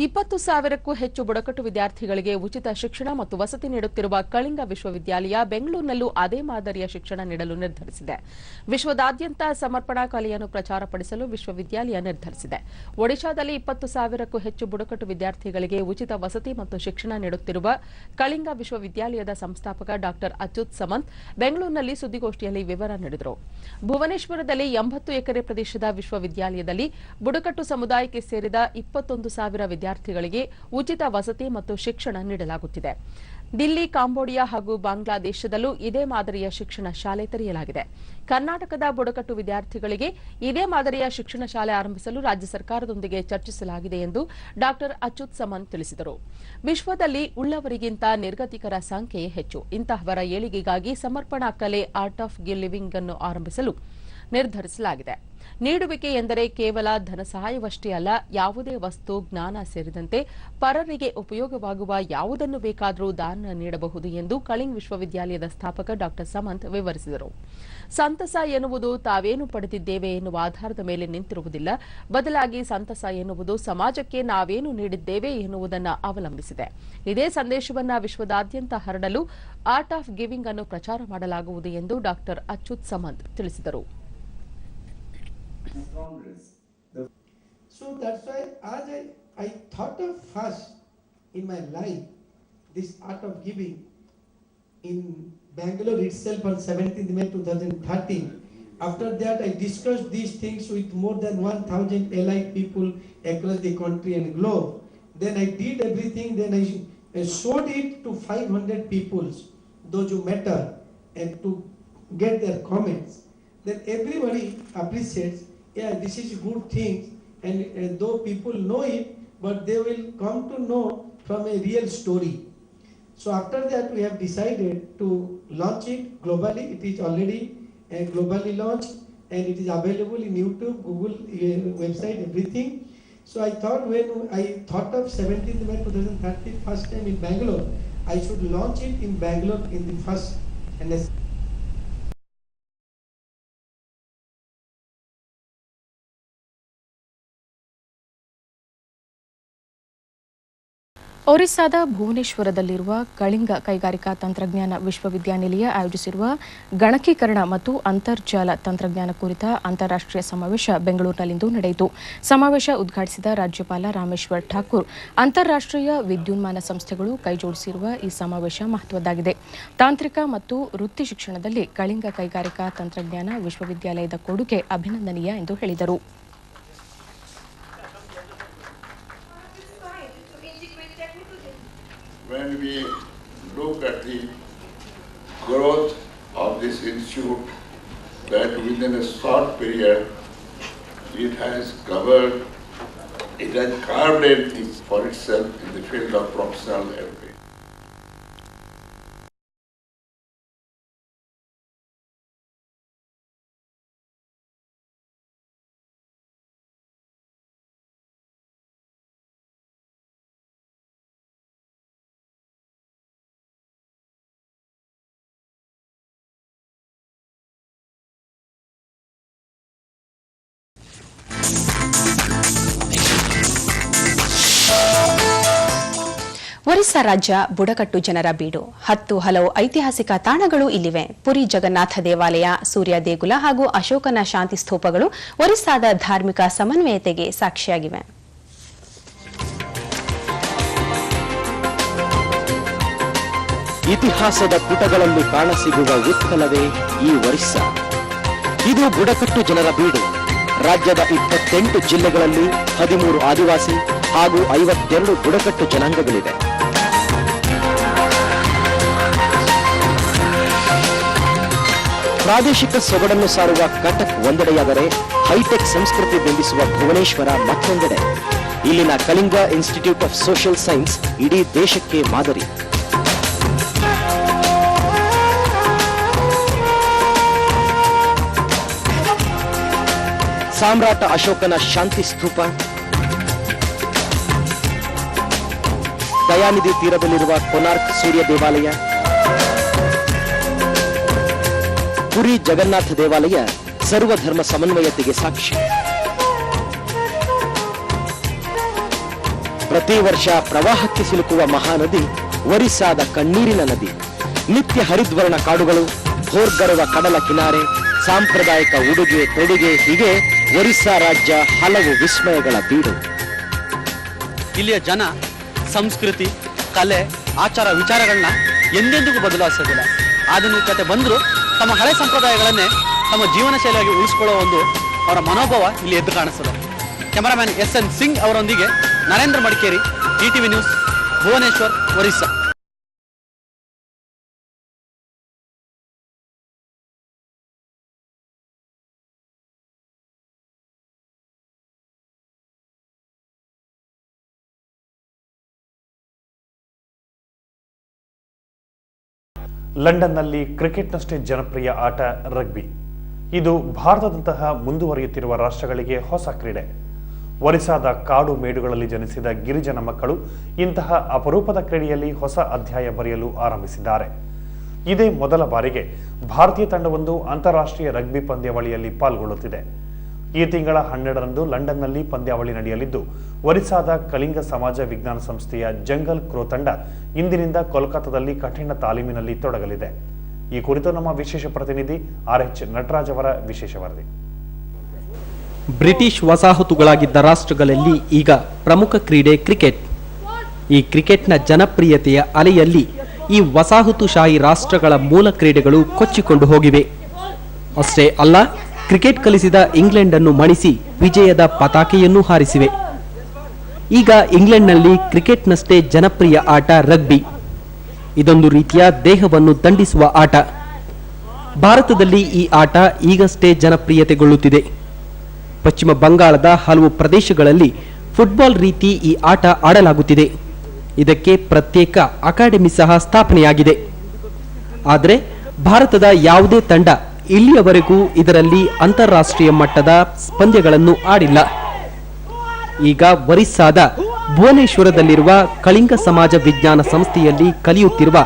20,000ಕ್ಕೂ ಹೆಚ್ಚು ಬುಡಕಟ್ಟು ವಿದ್ಯಾರ್ಥಿಗಳಿಗೆ ಉಚಿತ ಶಿಕ್ಷಣ ಮತ್ತು ವಸತಿ ನೀಡುತ್ತಿರುವ ಕಳಿಂಗ ವಿಶ್ವವಿದ್ಯಾಲಯ ಬೆಂಗಳೂರಿನಲ್ಲೂ ಅದೇ ಮಾದರಿಯ ಶಿಕ್ಷಣ ನೀಡಲು ನಿರ್ಧರಿಸಿದೆ. ವಿಶ್ವದಾದ್ಯಂತ ಸಮರ್ಪಣಾ ಕಲೆಯನ್ನು ಪ್ರಚಾರಪಡಿಸಲು ವಿಶ್ವವಿದ್ಯಾಲಯ ನಿರ್ಧರಿಸಿದೆ. ಒಡಿಶಾದಲ್ಲಿ 20,000ಕ್ಕೂ ಹೆಚ್ಚು ಬುಡಕಟ್ಟು ವಿದ್ಯಾರ್ಥಿಗಳಿಗೆ ಉಚಿತ ವಸತಿ ಮತ್ತು ಶಿಕ್ಷಣ ನೀಡುತ್ತಿರುವ ಕಳಿಂಗ ವಿಶ್ವವಿದ್ಯಾಲಯದ ಸಂಸ್ಥಾಪಕ ಡಾ ಅಚ್ಯುತ್ ಸಮಂತ್ ಬೆಂಗಳೂರಿನಲ್ಲಿ ಸುದ್ದಿಗೋಷ್ಠಿಯಲ್ಲಿ ವಿವರ ನೀಡಿದರು. ಭುವನೇಶ್ವರದಲ್ಲಿ 80 ಎಕರೆ ಪ್ರದೇಶದ ವಿಶ್ವವಿದ್ಯಾಲಯದಲ್ಲಿ ಬುಡಕಟ್ಟು ಸಮುದಾಯಕ್ಕೆ ಸೇರಿದ 21,000 ವಿದ್ಯಾರ್ಥಿಗಳಿಗೆ ಉಚಿತ ವಸತಿ ಮತ್ತು ಶಿಕ್ಷಣ ನೀಡಲಾಗುತ್ತಿದೆ. ದಿಲ್ಲಿ, ಕಾಂಬೋಡಿಯಾ ಹಾಗೂ ಬಾಂಗ್ಲಾದೇಶದಲ್ಲೂ ಇದೇ ಮಾದರಿಯ ಶಿಕ್ಷಣ ಶಾಲೆ ತೆರೆಯಲಾಗಿದೆ. ಕರ್ನಾಟಕದ ಬುಡಕಟ್ಟು ವಿದ್ಯಾರ್ಥಿಗಳಿಗೆ ಇದೇ ಮಾದರಿಯ ಶಿಕ್ಷಣ ಶಾಲೆ ಆರಂಭಿಸಲು ರಾಜ್ಯ ಸರ್ಕಾರದೊಂದಿಗೆ ಚರ್ಚಿಸಲಾಗಿದೆ ಎಂದು ಡಾ ಅಚ್ಯುತ್ ಸಮಂತ್ ತಿಳಿಸಿದರು. ವಿಶ್ವದಲ್ಲಿ ಉಳ್ಳವರಿಗಿಂತ ನಿರ್ಗತಿಕರ ಸಂಖ್ಯೆ ಹೆಚ್ಚು. ಇಂತಹವರ ಏಳಿಗೆಗಾಗಿ ಸಮರ್ಪಣಾ ಕಲೆ ಆರ್ಟ್ ಆಫ್ ಲಿವಿಂಗ್ ಅನ್ನು ಆರಂಭಿಸಲು ನಿರ್ಧರಿಸಲಾಗಿದೆ. ನೀಡುವಿಕೆ ಎಂದರೆ ಕೇವಲ ಧನ ಸಹಾಯವಷ್ಟೇ ಅಲ್ಲ, ಯಾವುದೇ ವಸ್ತು, ಜ್ಞಾನ ಸೇರಿದಂತೆ ಪರರಿಗೆ ಉಪಯೋಗವಾಗುವ ಯಾವುದನ್ನು ಬೇಕಾದರೂ ದಾನ ನೀಡಬಹುದು ಎಂದು ಕಳಿಂಗ್ ವಿಶ್ವವಿದ್ಯಾಲಯದ ಸ್ಥಾಪಕ ಡಾ ಸಮಂತ್ ವಿವರಿಸಿದರು. ಸಂತಸ ಎನ್ನುವುದು ತಾವೇನು ಪಡೆದಿದ್ದೇವೆ ಎನ್ನುವ ಆಧಾರದ ಮೇಲೆ ನಿಂತಿರುವುದಿಲ್ಲ, ಬದಲಾಗಿ ಸಂತಸ ಎನ್ನುವುದು ಸಮಾಜಕ್ಕೆ ನಾವೇನು ನೀಡಿದ್ದೇವೆ ಎನ್ನುವುದನ್ನು ಅವಲಂಬಿಸಿದೆ. ಇದೇ ಸಂದೇಶವನ್ನು ವಿಶ್ವದಾದ್ಯಂತ ಹರಡಲು ಆರ್ಟ್ ಆಫ್ ಗಿವಿಂಗ್ ಅನ್ನು ಪ್ರಚಾರ ಮಾಡಲಾಗುವುದು ಎಂದು ಡಾ ಅಚ್ಯುತ್ ಸಮಂತ್ ತಿಳಿಸಿದರು. So that's why as I thought of first in my life this art of giving in Bangalore itself on 17th May 2013. After that I discussed these things with more than 1,000 allied people across the country and globe. Then I did everything, then I showed it to 500 people, those who matter, and to get their comments. Then everybody appreciates, yeah, this is good things, and though people know it, but they will come to know from a real story. So after that we have decided to launch it globally. It is already globally launched and it is available in YouTube, Google website, everything. So I thought when I thought of 17th May 2013 first time in Bangalore, I should launch it in Bangalore in the first and ಒರಿಸ್ಸಾದ ಭುವನೇಶ್ವರದಲ್ಲಿರುವ Kalinga ಕೈಗಾರಿಕಾ ತಂತ್ರಜ್ಞಾನ ವಿಶ್ವವಿದ್ಯಾನಿಲಯ ಆಯೋಜಿಸಿರುವ ಗಣಕೀಕರಣ ಮತ್ತು ಅಂತರ್ಜಾಲ ತಂತ್ರಜ್ಞಾನ ಕುರಿತ ಅಂತಾರಾಷ್ಟ್ರೀಯ ಸಮಾವೇಶ ಬೆಂಗಳೂರಿನಲ್ಲಿಂದು ನಡೆಯಿತು. ಸಮಾವೇಶ ಉದ್ಘಾಟಿಸಿದ ರಾಜ್ಯಪಾಲ ರಾಮೇಶ್ವರ್ ಠಾಕೂರ್, ಅಂತಾರಾಷ್ಟ್ರೀಯ ವಿದ್ಯುನ್ಮಾನ ಸಂಸ್ಥೆಗಳು ಕೈಜೋಡಿಸಿರುವ ಈ ಸಮಾವೇಶ ಮಹತ್ವದ್ದಾಗಿದೆ. ತಾಂತ್ರಿಕ ಮತ್ತು ವೃತ್ತಿ ಶಿಕ್ಷಣದಲ್ಲಿ ಕಳಿಂಗ ಕೈಗಾರಿಕಾ ತಂತ್ರಜ್ಞಾನ ವಿಶ್ವವಿದ್ಯಾಲಯದ ಕೊಡುಗೆ ಅಭಿನಂದನೀಯ ಎಂದು ಹೇಳಿದರು. When we look at the growth of this institute, that within a short period it has covered, it has carved a niche for itself in the field of professional education. Orissa ರಾಜ್ಯ ಬುಡಕಟ್ಟು ಜನರ ಬೀಡು. 10 ಹಲವು ಐತಿಹಾಸಿಕ ತಾಣಗಳು ಇಲ್ಲಿವೆ. ಪುರಿ ಜಗನ್ನಾಥ ದೇವಾಲಯ, ಸೂರ್ಯ ದೇಗುಲ ಹಾಗೂ ಅಶೋಕನ ಶಾಂತಿ ಸ್ತೂಪಗಳು ಒರಿಸ್ಸಾದ ಧಾರ್ಮಿಕ ಸಮನ್ವಯತೆಗೆ ಸಾಕ್ಷಿಯಾಗಿವೆ. ಇತಿಹಾಸದ ಪುಟಗಳಲ್ಲಿ ಕಾಣಸಿಗುವ ಉತ್ಕಲವೇ ಈ ಒರಿಸ್ಸಾ. ಇದು ಬುಡಕಟ್ಟು ಜನರ ಬೀಡು. ರಾಜ್ಯದ 28 ಜಿಲ್ಲೆಗಳಲ್ಲಿ 13 ಆದಿವಾಸಿ ಹಾಗೂ 52 ಬುಡಕಟ್ಟು ಜನಾಂಗಗಳಿವೆ. ಪ್ರಾದೇಶಿಕ ಸೊಗಡನ್ನು ಸಾರುವ ಕಟಕ್ ಒಂದೆಡೆಯಾದರೆ ಹೈಟೆಕ್ ಸಂಸ್ಕೃತಿ ಬಿಂಬಿಸುವ ಭುವನೇಶ್ವರ ಮತ್ತೊಂದೆಡೆ. ಇಲ್ಲಿನ Kalinga institute of social science ಇಡೀ ದೇಶಕ್ಕೆ ಮಾದರಿ. ಸಾಮ್ರಾಟ ಅಶೋಕನ ಶಾಂತಿ ಸ್ತೂಪ, ದಯಾನಿಧಿ ತೀರದಲ್ಲಿರುವ ಕೊನಾರ್ಕ್ ಸೂರ್ಯ ದೇವಾಲಯ, ಪುರಿ ಜಗನ್ನಾಥ ದೇವಾಲಯ ಸರ್ವಧರ್ಮ ಸಮನ್ವಯತೆಗೆ ಸಾಕ್ಷಿ. ಪ್ರತಿ ವರ್ಷ ಪ್ರವಾಹಕ್ಕೆ ಸಿಲುಕುವ ಮಹಾನದಿ ಒರಿಸ್ಸಾದ ಕಣ್ಣೀರಿನ ನದಿ. ನಿತ್ಯ ಹರಿದ್ವರ್ಣ ಕಾಡುಗಳು, ಭೋರ್ಗರೆವ ಕಡಲ ಕಿನಾರೆ, ಸಾಂಪ್ರದಾಯಿಕ ಉಡುಗೆ ತೊಡುಗೆ, ಹೀಗೆ ಒರಿಸ್ಸಾ ರಾಜ್ಯ ಹಲವು ವಿಸ್ಮಯಗಳ ಬೀಡು. ಇಲ್ಲಿಯ ಜನ ಸಂಸ್ಕೃತಿ, ಕಲೆ, ಆಚಾರ ವಿಚಾರಗಳನ್ನ ಎಂದೆಂದಿಗೂ ಬದಲಾಯಿಸೋದಿಲ್ಲ. ಆಧುನಿಕತೆ ಬಂದರೂ ತಮ್ಮ ಹಳೆ ಸಂಪ್ರದಾಯಗಳನ್ನೇ ತಮ್ಮ ಜೀವನ ಶೈಲಿಯಾಗಿ ಉಳಿಸ್ಕೊಳ್ಳೋ ಒಂದು ಅವರ ಮನೋಭಾವ ಇಲ್ಲಿ ಎದ್ದು ಕಾಣಿಸ್ತದೆ. ಕ್ಯಾಮರಾಮ್ಯಾನ್ SN ಸಿಂಗ್ ಅವರೊಂದಿಗೆ ನರೇಂದ್ರ ಮಡಿಕೇರಿ, ETV ನ್ಯೂಸ್, ಭುವನೇಶ್ವರ್, ಒರಿಸ್ಸಾ. ಲಂಡನ್ನಲ್ಲಿ ಕ್ರಿಕೆಟ್ನಷ್ಟೇ ಜನಪ್ರಿಯ ಆಟ ರಗ್ಬಿ. ಇದು ಭಾರತದಂತಹ ಮುಂದುವರಿಯುತ್ತಿರುವ ರಾಷ್ಟ್ರಗಳಿಗೆ ಹೊಸ ಕ್ರೀಡೆ. ಒರಿಸ್ಸಾದ ಕಾಡು ಮೇಡುಗಳಲ್ಲಿ ಜನಿಸಿದ ಗಿರಿಜನ ಮಕ್ಕಳು ಇಂತಹ ಅಪರೂಪದ ಕ್ರೀಡೆಯಲ್ಲಿ ಹೊಸ ಅಧ್ಯಾಯ ಬರೆಯಲು ಆರಂಭಿಸಿದ್ದಾರೆ. ಇದೇ ಮೊದಲ ಬಾರಿಗೆ ಭಾರತೀಯ ತಂಡವೊಂದು ಅಂತಾರಾಷ್ಟ್ರೀಯ ರಗ್ಬಿ ಪಂದ್ಯಾವಳಿಯಲ್ಲಿ ಪಾಲ್ಗೊಳ್ಳುತ್ತಿದೆ. ಈ ತಿಂಗಳ 12ರಂದು ಲಂಡನ್ನಲ್ಲಿ ಪಂದ್ಯಾವಳಿ ನಡೆಯಲಿದ್ದು, ಒರಿಸ್ಸಾದ ಕಳಿಂಗ ಸಮಾಜ ವಿಜ್ಞಾನ ಸಂಸ್ಥೆಯ ಜಂಗಲ್ ಕ್ರೋ ತಂಡ ಇಂದಿನಿಂದ ಕೋಲ್ಕತ್ತಾದಲ್ಲಿ ಕಠಿಣ ತಾಲೀಮಿನಲ್ಲಿ ತೊಡಗಲಿದೆ. ಈ ಕುರಿತು ನಮ್ಮ ವಿಶೇಷ ಪ್ರತಿನಿಧಿ RH ನಟರಾಜ್ ಅವರ ವಿಶೇಷ ವರದಿ. ಬ್ರಿಟಿಷ್ ವಸಾಹತುಗಳಾಗಿದ್ದ ರಾಷ್ಟ್ರಗಳಲ್ಲಿ ಈಗ ಪ್ರಮುಖ ಕ್ರೀಡೆ ಕ್ರಿಕೆಟ್. ಈ ಕ್ರಿಕೆಟ್ನ ಜನಪ್ರಿಯತೆಯ ಅಲೆಯಲ್ಲಿ ಈ ವಸಾಹತುಶಾಹಿ ರಾಷ್ಟ್ರಗಳ ಮೂಲ ಕ್ರೀಡೆಗಳು ಕೊಚ್ಚಿಕೊಂಡು ಹೋಗಿವೆ. ಅಷ್ಟೇ ಅಲ್ಲ, ಕ್ರಿಕೆಟ್ ಕಲಿಸಿದ ಇಂಗ್ಲೆಂಡ್ ಅನ್ನು ಮಣಿಸಿ ವಿಜಯದ ಪತಾಕೆಯನ್ನು ಹಾರಿಸಿವೆ. ಈಗ ಇಂಗ್ಲೆಂಡ್ನಲ್ಲಿ ಕ್ರಿಕೆಟ್ನಷ್ಟೇ ಜನಪ್ರಿಯ ಆಟ ರಗ್ಬಿ. ಇದೊಂದು ರೀತಿಯ ದೇಹವನ್ನು ದಂಡಿಸುವ ಆಟ. ಭಾರತದಲ್ಲಿ ಈ ಆಟ ಈಗಷ್ಟೇ ಜನಪ್ರಿಯತೆಗೊಳ್ಳುತ್ತಿದೆ. ಪಶ್ಚಿಮ ಬಂಗಾಳದ ಹಲವು ಪ್ರದೇಶಗಳಲ್ಲಿ ಫುಟ್ಬಾಲ್ ರೀತಿ ಈ ಆಟ ಆಡಲಾಗುತ್ತಿದೆ. ಇದಕ್ಕೆ ಪ್ರತ್ಯೇಕ ಅಕಾಡೆಮಿ ಸಹ ಸ್ಥಾಪನೆಯಾಗಿದೆ. ಆದರೆ ಭಾರತದ ಯಾವುದೇ ತಂಡ ಇಲ್ಲಿಯವರೆಗೂ ಇದರಲ್ಲಿ ಅಂತಾರಾಷ್ಟ್ರೀಯ ಮಟ್ಟದ ಪಂದ್ಯಗಳನ್ನು ಆಡಿಲ್ಲ. ಈಗ ಒರಿಸ್ಸಾದ ಭುವನೇಶ್ವರದಲ್ಲಿರುವ ಕಳಿಂಗ ಸಮಾಜ ವಿಜ್ಞಾನ ಸಂಸ್ಥೆಯಲ್ಲಿ ಕಲಿಯುತ್ತಿರುವ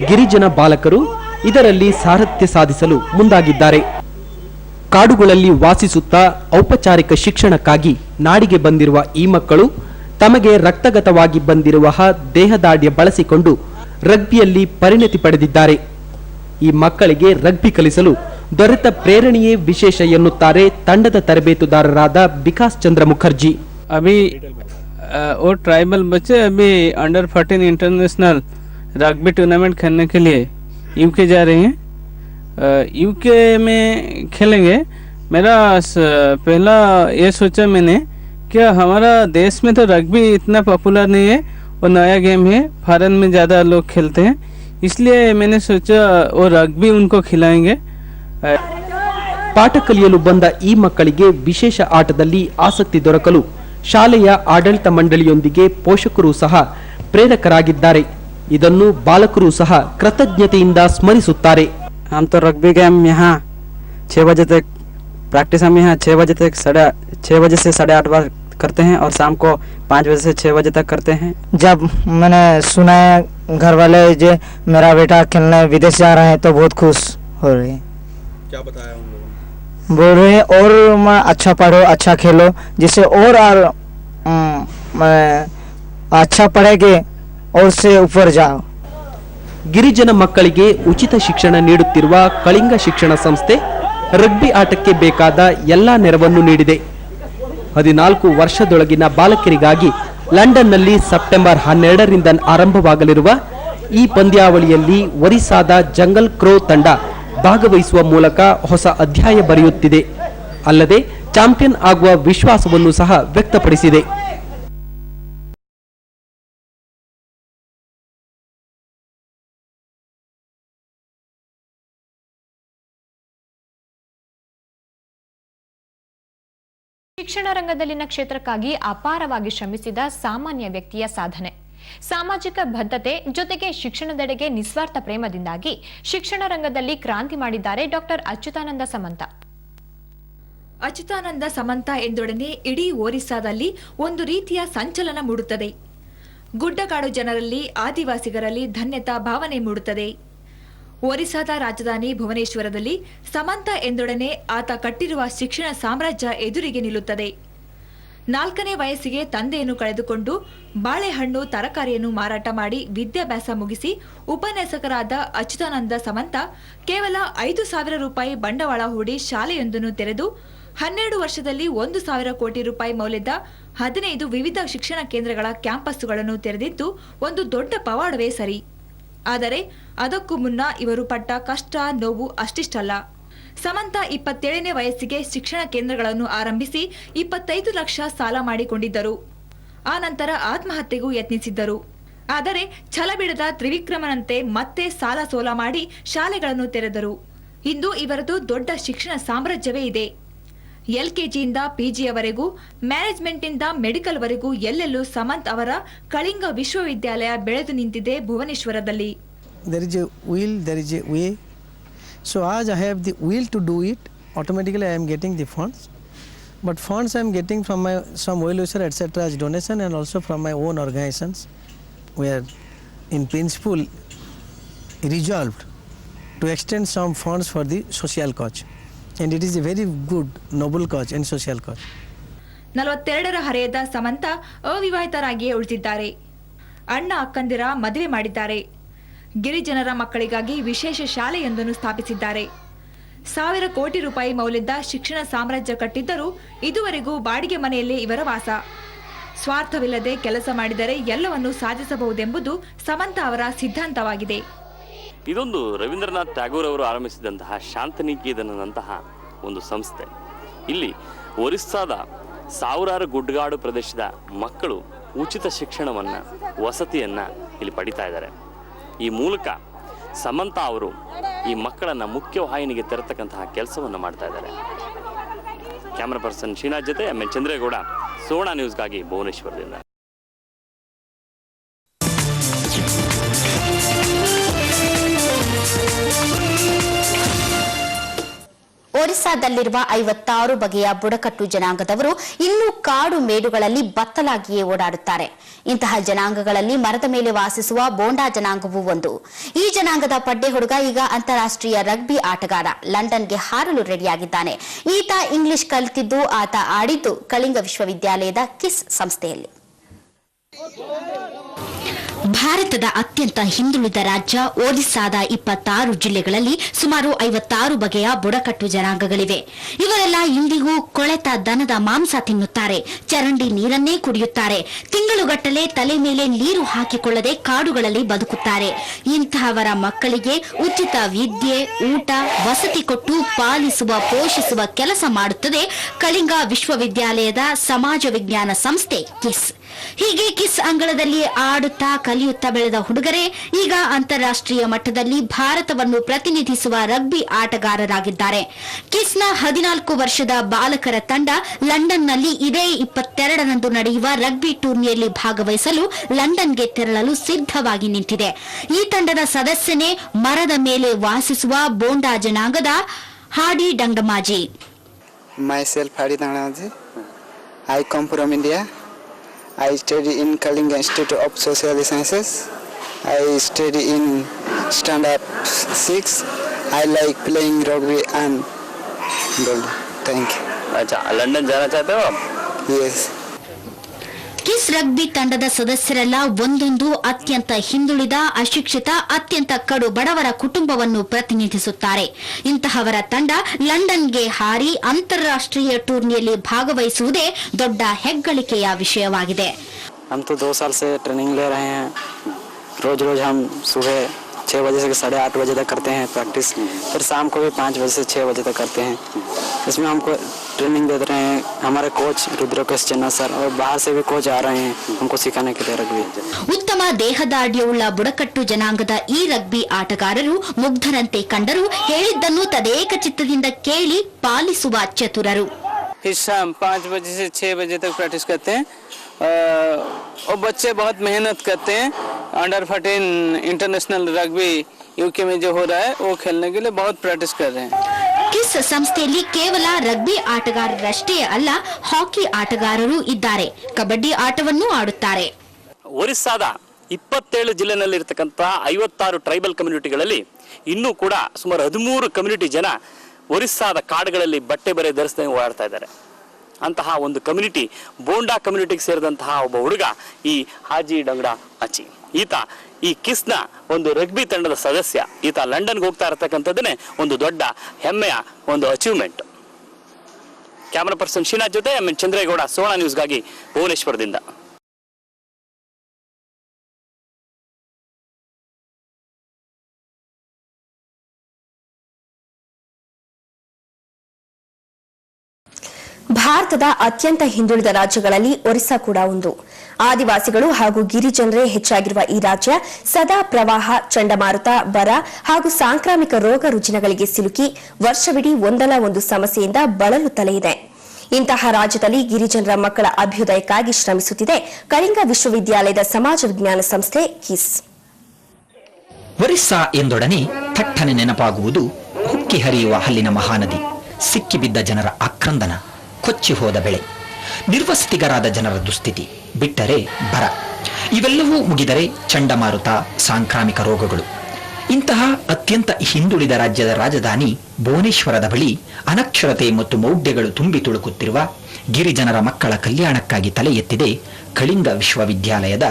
ಗಿರಿಜನ ಬಾಲಕರು ಇದರಲ್ಲಿ ಸಾರಥ್ಯ ಸಾಧಿಸಲು ಮುಂದಾಗಿದ್ದಾರೆ. ಕಾಡುಗಳಲ್ಲಿ ವಾಸಿಸುತ್ತಾ ಔಪಚಾರಿಕ ಶಿಕ್ಷಣಕ್ಕಾಗಿ ನಾಡಿಗೆ ಬಂದಿರುವ ಈ ಮಕ್ಕಳು ತಮಗೆ ರಕ್ತಗತವಾಗಿ ಬಂದಿರುವ ದೇಹದಾಢ್ಯ ಬಳಸಿಕೊಂಡು ರಗ್ಬಿಯಲ್ಲಿ ಪರಿಣತಿ ಪಡೆದಿದ್ದಾರೆ. ಈ ಮಕ್ಕಳಿಗೆ ರಗ್ಬಿ ಕಲಿಸಲು ದೊರೆತ ಪ್ರೇರಣೆಯೇ ವಿಶೇಷ ಎನ್ನುತ್ತಾರೆ ತಂಡದ ತರಬೇತುದಾರರಾದ ವಿಕಾಸ್ ಚಂದ್ರ ಮುಖರ್ಜಿ. अभी वो ट्राइबल बच्चे अभी अंडर-14 इंटरनेशनल रग्बी टूर्नामेंट खेलने के लिए यूके जा रहे हैं. यूके में खेलेंगे. मेरा पहला ये सोचा मैंने कि हमारा देश में तो रग्बी इतना पॉपुलर नहीं है, वो नया गेम है, फॉरेन में ज़्यादा लोग खेलते हैं, इसलिए मैंने सोचा वो रग्बी उनको खिलाएंगे. ಪಾಠ ಕಲಿಯಲು ಬಂದ ಈ ಮಕ್ಕಳಿಗೆ ವಿಶೇಷ ಆಟದಲ್ಲಿ ಆಸಕ್ತಿ ದೊರಕಲು ಶಾಲೆಯ ಆಡಳಿತ ಮಂಡಳಿಯೊಂದಿಗೆ ಪೋಷಕರು ಸಹ ಪ್ರೇರಕರಾಗಿದ್ದಾರೆ. ಇದನ್ನು ಬಾಲಕರು ಸಹ ಕೃತಜ್ಞತೆಯಿಂದ ಸ್ಮರಿಸುತ್ತಾರೆ. हम तो रग्बी गेम यहाँ 6 बजे तक प्रैक्टिस हम यहाँ 6 बजे तक 6 बजे से 8:30 बार करते हैं और शाम को 5 बजे से 6 बजे तक करते हैं. जब मैंने सुना है घर वाले जो मेरा बेटा खेलने विदेश जा रहे हैं तो बहुत खुश हो रहे हैं. क्या बताया उन लोगों ने? बोल रहे हैं और मैं अच्छा पढ़ो, अच्छा खेलो, जिससे और अच्छा पढ़ेगे और से ऊपर जाओ. ಗಿರಿಜನ ಮಕ್ಕಳಿಗೆ ಉಚಿತ ಶಿಕ್ಷಣ ನೀಡುತ್ತಿರುವ ಕಳಿಂಗ ಶಿಕ್ಷಣ ಸಂಸ್ಥೆ ರಗ್ಬಿ ಆಟಕ್ಕೆ ಬೇಕಾದ ಎಲ್ಲಾ ನೆರವನ್ನು ನೀಡಿದೆ. 14 ವರ್ಷದೊಳಗಿನ ಬಾಲಕರಿಗಾಗಿ ಲಂಡನ್ನಲ್ಲಿ ಸೆಪ್ಟೆಂಬರ್ 12ರಿಂದ ಆರಂಭವಾಗಲಿರುವ ಈ ಪಂದ್ಯಾವಳಿಯಲ್ಲಿ ಒರಿಸ್ಸಾದ ಜಂಗಲ್ ಕ್ರೋ ತಂಡ ಭಾಗವಹಿಸುವ ಮೂಲಕ ಹೊಸ ಅಧ್ಯಾಯ ಬರೆಯುತ್ತಿದೆ. ಅಲ್ಲದೆ ಚಾಂಪಿಯನ್ ಆಗುವ ವಿಶ್ವಾಸವನ್ನು ಸಹ ವ್ಯಕ್ತಪಡಿಸಿದೆ. ಶಿಕ್ಷಣ ರಂಗದಲ್ಲಿನ ಕ್ಷೇತ್ರಕ್ಕಾಗಿ ಅಪಾರವಾಗಿ ಶ್ರಮಿಸಿದ ಸಾಮಾನ್ಯ ವ್ಯಕ್ತಿಯ ಸಾಧನೆ, ಸಾಮಾಜಿಕ ಬದ್ಧತೆ ಜೊತೆಗೆ ಶಿಕ್ಷಣದೆಡೆಗೆ ನಿಸ್ವಾರ್ಥ ಪ್ರೇಮದಿಂದಾಗಿ ಶಿಕ್ಷಣ ರಂಗದಲ್ಲಿ ಕ್ರಾಂತಿ ಮಾಡಿದ್ದಾರೆ ಡಾಕ್ಟರ್ ಅಚ್ಯುತಾನಂದ ಸಮಂತ. ಅಚ್ಯುತಾನಂದ ಸಮಂತ ಎಂದೊಡನೆ ಇಡೀ ಒರಿಸ್ಸಾದಲ್ಲಿ ಒಂದು ರೀತಿಯ ಸಂಚಲನ ಮೂಡುತ್ತದೆ. ಗುಡ್ಡಗಾಡು ಜನರಲ್ಲಿ, ಆದಿವಾಸಿಗರಲ್ಲಿ ಧನ್ಯತಾ ಭಾವನೆ ಮೂಡುತ್ತದೆ. ಒರಿಸ್ಸಾದ ರಾಜಧಾನಿ ಭುವನೇಶ್ವರದಲ್ಲಿ ಸಮಂತ ಎಂದೊಡನೆ ಆತ ಕಟ್ಟಿರುವ ಶಿಕ್ಷಣ ಸಾಮ್ರಾಜ್ಯ ಎದುರಿಗೆ ನಿಲ್ಲುತ್ತದೆ. 4ನೇ ವಯಸ್ಸಿಗೆ ತಂದೆಯನ್ನು ಕಳೆದುಕೊಂಡು ಬಾಳೆಹಣ್ಣು ತರಕಾರಿಯನ್ನು ಮಾರಾಟ ಮಾಡಿ ವಿದ್ಯಾಭ್ಯಾಸ ಮುಗಿಸಿ ಉಪನ್ಯಾಸಕರಾದ ಅಚ್ಯುತಾನಂದ ಸಮಂತ ಕೇವಲ 5,000 ರೂಪಾಯಿ ಬಂಡವಾಳ ಹೂಡಿ ಶಾಲೆಯೊಂದನ್ನು ತೆರೆದು 12 ವರ್ಷದಲ್ಲಿ 1,000 ಕೋಟಿ ರೂಪಾಯಿ ಮೌಲ್ಯದ 15 ವಿವಿಧ ಶಿಕ್ಷಣ ಕೇಂದ್ರಗಳ ಕ್ಯಾಂಪಸ್ಸುಗಳನ್ನು ತೆರೆದಿದ್ದು ಒಂದು ದೊಡ್ಡ ಪವಾಡವೇ ಸರಿ. ಆದರೆ ಅದಕ್ಕೂ ಮುನ್ನ ಇವರು ಪಟ್ಟ ಕಷ್ಟ ನೋವು ಅಷ್ಟಿಷ್ಟಲ್ಲ. ಸಮಂತ 27ನೇ ವಯಸ್ಸಿಗೆ ಶಿಕ್ಷಣ ಕೇಂದ್ರಗಳನ್ನು ಆರಂಭಿಸಿ 25 ಲಕ್ಷ ಸಾಲ ಮಾಡಿಕೊಂಡಿದ್ದರು. ಆ ನಂತರ ಆತ್ಮಹತ್ಯೆಗೂ ಯತ್ನಿಸಿದ್ದರು. ಆದರೆ ಛಲ ಬಿಡದ ತ್ರಿವಿಕ್ರಮನಂತೆ ಮತ್ತೆ ಸಾಲ ಸೋಲ ಮಾಡಿ ಶಾಲೆಗಳನ್ನು ತೆರೆದರು. ಇಂದು ಇವರದು ದೊಡ್ಡ ಶಿಕ್ಷಣ ಸಾಮ್ರಾಜ್ಯವೇ ಇದೆ. LKGಯಿಂದ PGಯವರೆಗೂ, ಮ್ಯಾನೇಜ್ಮೆಂಟ್ನಿಂದ ಮೆಡಿಕಲ್ವರೆಗೂ ಎಲ್ಲೆಲ್ಲೂ ಸಮಂತ್ ಅವರ ಕಳಿಂಗ ವಿಶ್ವವಿದ್ಯಾಲಯ ಬೆಳೆದು ನಿಂತಿದೆ ಭುವನೇಶ್ವರದಲ್ಲಿ. There is a will, there is a way. So as I have the will to do it, automatically I am getting the funds. But funds I am getting from some well-wisher etc. as donation and also from my own organizations. We are in principle resolved to extend some funds for the social cause. And it is a very good, noble cause and social cause. 42ರ ಹರೆಯದ ಸಮಂತ ಅವಿವಾಹಿತರಾಗಿಯೇ ಉಳಿದಿದ್ದಾರೆ. ಅಣ್ಣ ಅಕ್ಕಂದಿರ ಮದುವೆ ಮಾಡಿದ್ದಾರೆ. ಗಿರಿಜನರ ಮಕ್ಕಳಿಗಾಗಿ ವಿಶೇಷ ಶಾಲೆಯೊಂದನ್ನು ಸ್ಥಾಪಿಸಿದ್ದಾರೆ. 1,000 ಕೋಟಿ ರೂಪಾಯಿ ಮೌಲ್ಯದ ಶಿಕ್ಷಣ ಸಾಮ್ರಾಜ್ಯ ಕಟ್ಟಿದ್ದರೂ ಇದುವರೆಗೂ ಬಾಡಿಗೆ ಮನೆಯಲ್ಲೇ ಇವರ ವಾಸ. ಸ್ವಾರ್ಥವಿಲ್ಲದೆ ಕೆಲಸ ಮಾಡಿದರೆ ಎಲ್ಲವನ್ನೂ ಸಾಧಿಸಬಹುದೆಂಬುದು ಸಮಂತ ಅವರ ಸಿದ್ಧಾಂತವಾಗಿದೆ. ಇದೊಂದು ರವೀಂದ್ರನಾಥ್ ಟ್ಯಾಗೋರ್ ಅವರು ಆರಂಭಿಸಿದಂತಹ ಶಾಂತನಿಕೇತನಂತಹ ಒಂದು ಸಂಸ್ಥೆ. ಇಲ್ಲಿ ಒರಿಸ್ಸಾದ ಸಾವಿರಾರು ಗುಡ್ಡಗಾಡು ಪ್ರದೇಶದ ಮಕ್ಕಳು ಉಚಿತ ಶಿಕ್ಷಣವನ್ನು, ವಸತಿಯನ್ನು ಇಲ್ಲಿ ಪಡಿತಾ ಇದ್ದಾರೆ. ಈ ಮೂಲಕ ಸಮಂತ ಅವರು ಈ ಮಕ್ಕಳನ್ನು ಮುಖ್ಯವಾಹಿನಿಗೆ ತರತಕ್ಕಂತಹ ಕೆಲಸವನ್ನು ಮಾಡ್ತಾ ಇದ್ದಾರೆ. ಕ್ಯಾಮರಾ ಪರ್ಸನ್ ಶ್ರೀನಾಥ್ ಜೊತೆ MN ಚಂದ್ರೇಗೌಡ, ಸುವರ್ಣ ನ್ಯೂಸ್ಗಾಗಿ ಭುವನೇಶ್ವರದಿಂದ. ಒರಿಸ್ಸಾದಲ್ಲಿರುವ 56 ಬಗೆಯ ಬುಡಕಟ್ಟು ಜನಾಂಗದವರು ಇನ್ನೂ ಕಾಡು ಮೇಡುಗಳಲ್ಲಿ ಬತ್ತಲಾಗಿಯೇ ಓಡಾಡುತ್ತಾರೆ. ಇಂತಹ ಜನಾಂಗಗಳಲ್ಲಿ ಮರದ ಮೇಲೆ ವಾಸಿಸುವ ಬೋಂಡಾ ಜನಾಂಗವೂ ಒಂದು. ಈ ಜನಾಂಗದ ಪಡ್ಡೆ ಹುಡುಗ ಈಗ ಅಂತಾರಾಷ್ಟ್ರೀಯ ರಗ್ಬಿ ಆಟಗಾರ. ಲಂಡನ್ಗೆ ಹಾರಲು ರೆಡಿಯಾಗಿದ್ದಾನೆ. ಈತ ಇಂಗ್ಲಿಷ್ ಕಲಿತಿದ್ದು, ಆತ ಆಡಿದ್ದು ಕಳಿಂಗ ವಿಶ್ವವಿದ್ಯಾಲಯದ ಕಿಸ್ ಸಂಸ್ಥೆಯಲ್ಲಿ. ಭಾರತದ ಅತ್ಯಂತ ಹಿಂದುಳಿದ ರಾಜ್ಯ ಒರಿಸ್ಸಾದ 26 ಜಿಲ್ಲೆಗಳಲ್ಲಿ ಸುಮಾರು 56 ಬಗೆಯ ಬುಡಕಟ್ಟು ಜನಾಂಗಗಳಿವೆ. ಇವರೆಲ್ಲ ಇಂದಿಗೂ ಕೊಳೆತ ದನದ ಮಾಂಸ ತಿನ್ನುತ್ತಾರೆ, ಚರಂಡಿ ನೀರನ್ನೇ ಕುಡಿಯುತ್ತಾರೆ, ತಿಂಗಳುಗಟ್ಟಲೆ ತಲೆ ಮೇಲೆ ನೀರು ಹಾಕಿಕೊಳ್ಳದೆ ಕಾಡುಗಳಲ್ಲಿ ಬದುಕುತ್ತಾರೆ. ಇಂತಹವರ ಮಕ್ಕಳಿಗೆ ಉಚಿತ ವಿದ್ಯೆ, ಊಟ, ವಸತಿ ಕೊಟ್ಟು ಪಾಲಿಸುವ, ಪೋಷಿಸುವ ಕೆಲಸ ಮಾಡುತ್ತದೆ ಕಳಿಂಗ ವಿಶ್ವವಿದ್ಯಾಲಯದ ಸಮಾಜ ವಿಜ್ಞಾನ ಸಂಸ್ಥೆ ಕಿಸ್. ಹೀಗೆ ಕಿಸ್ ಅಂಗಳದಲ್ಲಿ ಆಡುತ್ತಾ ಕಲಿಯುತ್ತಾ ಬೆಳೆದ ಹುಡುಗರೇ ಈಗ ಅಂತಾರಾಷ್ಟ್ರೀಯ ಮಟ್ಟದಲ್ಲಿ ಭಾರತವನ್ನು ಪ್ರತಿನಿಧಿಸುವ ರಗ್ಬಿ ಆಟಗಾರರಾಗಿದ್ದಾರೆ. ಕಿಸ್ನ 14 ವರ್ಷದ ಬಾಲಕರ ತಂಡ ಲಂಡನ್ನಲ್ಲಿ ಇದೇ 22ರಂದು ನಡೆಯುವ ರಗ್ಬಿ ಟೂರ್ನಿಯಲ್ಲಿ ಭಾಗವಹಿಸಲು ಲಂಡನ್ಗೆ ತೆರಳಲು ಸಿದ್ಧವಾಗಿ ನಿಂತಿದೆ. ಈ ತಂಡದ ಸದಸ್ಯನೇ ಮರದ ಮೇಲೆ ವಾಸಿಸುವ ಬೋಂಡಾ ಜನಾಂಗದ ಹಾಡಿ ಡಂಗಮಾಜಿ. Myself Hadi Dangamaji. I come from India. I study in Kalinga Institute of Social Sciences. I study in standard 6. I like playing rugby and ball. Thank you. अच्छा, लंदन जाना चाहते हो आप? Yes. ಕಿಸ್ ರಗ್ಬಿ ತಂಡದ ಸದಸ್ಯರೆಲ್ಲ ಒಂದೊಂದು ಅತ್ಯಂತ ಹಿಂದುಳಿದ, ಅಶಿಕ್ಷಿತ, ಅತ್ಯಂತ ಕಡು ಬಡವರ ಕುಟುಂಬವನ್ನು ಪ್ರತಿನಿಧಿಸುತ್ತಾರೆ. ಇಂತಹವರ ತಂಡ ಲಂಡನ್ಗೆ ಹಾರಿ ಅಂತಾರಾಷ್ಟ್ರೀಯ ಟೂರ್ನಿಯಲ್ಲಿ ಭಾಗವಹಿಸುವುದೇ ದೊಡ್ಡ ಹೆಗ್ಗಳಿಕೆಯ ವಿಷಯವಾಗಿದೆ. हम तो 2 साल से ट्रेनिंग ले रहे हैं. रोज हम सुबह 6 बजे से 8:30 बजे तक करते हैं प्रैक्टिस. फिर शाम को भी 5 बजे से 6 बजे तक करते हैं. इसमें हमको ट्रेनिंग दे रहे हैं हमारे कोच रुद्रकेश चन्ना सर, और बाहर से भी कोच आ रहे हैं हमको सिखाने के लिए रग्बी. ಉತ್ತಮ ದೇಹದಾಢ್ಯವುಳ್ಳ ಬುಡಕಟ್ಟು ಜನಾಂಗದ ಈ ರಗ್ಬಿ ಆಟಗಾರರು ಮುಗ್ಧರಂತೆ ಕಂಡರೂ ಹೇಳಿದ್ದನ್ನು ತದೇಕ ಚಿತ್ತದಿಂದ ಕೇಳಿ ಪಾಲಿಸುವ ಚತುರರು. फिर शाम 5 बजे से 6 बजे तक प्रैक्टिस करते हैं. और बच्चे बहुत मेहनत करते हैं. अंडर 14 इंटरनेशनल रग्बी यूके में जो हो रहा है वो खेलने के लिए बहुत प्रैक्टिस कर रहे हैं. ಕಿಸ್ ಸಂಸ್ಥೆಯಲ್ಲಿ ಕೇವಲ ರಗ್ಬಿ ಆಟಗಾರರಷ್ಟೇ ಅಲ್ಲ, ಹಾಕಿ ಆಟಗಾರರು ಇದ್ದಾರೆ. ಕಬಡ್ಡಿ ಆಟವನ್ನೂ ಆಡುತ್ತಾರೆ. ಒರಿಸ್ಸಾದ 27 ಜಿಲ್ಲೆನಲ್ಲಿರ್ತಕ್ಕಂಥ 56 ಟ್ರೈಬಲ್ ಕಮ್ಯುನಿಟಿಗಳಲ್ಲಿ ಇನ್ನೂ ಕೂಡ ಸುಮಾರು 13 ಕಮ್ಯುನಿಟಿ ಜನ ಒರಿಸ್ಸಾದ ಕಾಡುಗಳಲ್ಲಿ ಬಟ್ಟೆ ಬರೆ ಧರಿಸದೆ ಓಡಾಡ್ತಾ ಇದ್ದಾರೆ. ಅಂತಹ ಒಂದು ಕಮ್ಯುನಿಟಿ, ಬೋಂಡಾ ಕಮ್ಯುನಿಟಿಗೆ ಸೇರಿದಂತಹ ಒಬ್ಬ ಹುಡುಗ ಈ ಹಾಜಿ ಡಂಗಡ ಅಚಿ. ಈತ ಈ ಕಿಸ್ನ ಒಂದು ರಗ್ಬಿ ತಂಡದ ಸದಸ್ಯ. ಈತ ಲಂಡನ್ಗೆ ಹೋಗ್ತಾ ಇರತಕ್ಕಂಥದ್ದನ್ನೇ ಒಂದು ದೊಡ್ಡ ಹೆಮ್ಮೆಯ ಒಂದು ಅಚೀವ್ಮೆಂಟ್. ಕ್ಯಾಮರಾ ಪರ್ಸನ್ ಶ್ರೀನಾಥ್ ಜೊತೆ MN ಚಂದ್ರೇಗೌಡ, ಸೋಣ ನ್ಯೂಸ್ಗಾಗಿ ಭುವನೇಶ್ವರದಿಂದ. ಭಾರತದ ಅತ್ಯಂತ ಹಿಂದುಳಿದ ರಾಜ್ಯಗಳಲ್ಲಿ ಒರಿಸ್ಸಾ ಕೂಡ ಒಂದು. ಆದಿವಾಸಿಗಳು ಹಾಗೂ ಗಿರಿಜನರೇ ಹೆಚ್ಚಾಗಿರುವ ಈ ರಾಜ್ಯ ಸದಾ ಪ್ರವಾಹ, ಚಂಡಮಾರುತ, ಬರ ಹಾಗೂ ಸಾಂಕ್ರಾಮಿಕ ರೋಗ ರುಜಿನಗಳಿಗೆ ಸಿಲುಕಿ ವರ್ಷವಿಡೀ ಒಂದಲ್ಲ ಒಂದು ಸಮಸ್ಯೆಯಿಂದ ಬಳಲುತ್ತಲೇ ಇದೆ. ಇಂತಹ ರಾಜ್ಯದಲ್ಲಿ ಗಿರಿಜನರ ಮಕ್ಕಳ ಅಭ್ಯುದಯಕ್ಕಾಗಿ ಶ್ರಮಿಸುತ್ತಿದೆ ಕಳಿಂಗ ವಿಶ್ವವಿದ್ಯಾಲಯದ ಸಮಾಜ ವಿಜ್ಞಾನ ಸಂಸ್ಥೆ ಕಿಸ್. ಒರಿಸ್ಸಾ ಎಂದೊಡನೆ ಥಟ್ಟನೆ ನೆನಪಾಗುವುದು ಹುಕ್ಕಿ ಹರಿಯುವ ಹಲ್ಲಿನ ಮಹಾನದಿ, ಸಿಕ್ಕಿಬಿದ್ದ ಜನರ ಆಕ್ರಂದನ, ಕೊಚ್ಚಿ ಹೋದ ಬೆಳೆ, ನಿರ್ವಸತಿಗರಾದ ಜನರ ದುಸ್ಥಿತಿ, ಬಿಟ್ಟರೆ ಬರ. ಇವೆಲ್ಲವೂ ಮುಗಿದರೆ ಚಂಡಮಾರುತ, ಸಾಂಕ್ರಾಮಿಕ ರೋಗಗಳು. ಇಂತಹ ಅತ್ಯಂತ ಹಿಂದುಳಿದ ರಾಜ್ಯದ ರಾಜಧಾನಿ ಭುವನೇಶ್ವರದ ಬಳಿ ಅನಕ್ಷರತೆ ಮತ್ತು ಮೌಢ್ಯಗಳು ತುಂಬಿ ತುಳುಕುತ್ತಿರುವ ಗಿರಿಜನರ ಮಕ್ಕಳ ಕಲ್ಯಾಣಕ್ಕಾಗಿ ತಲೆ ಎತ್ತಿದೆ ಕಳಿಂಗ ವಿಶ್ವವಿದ್ಯಾಲಯದ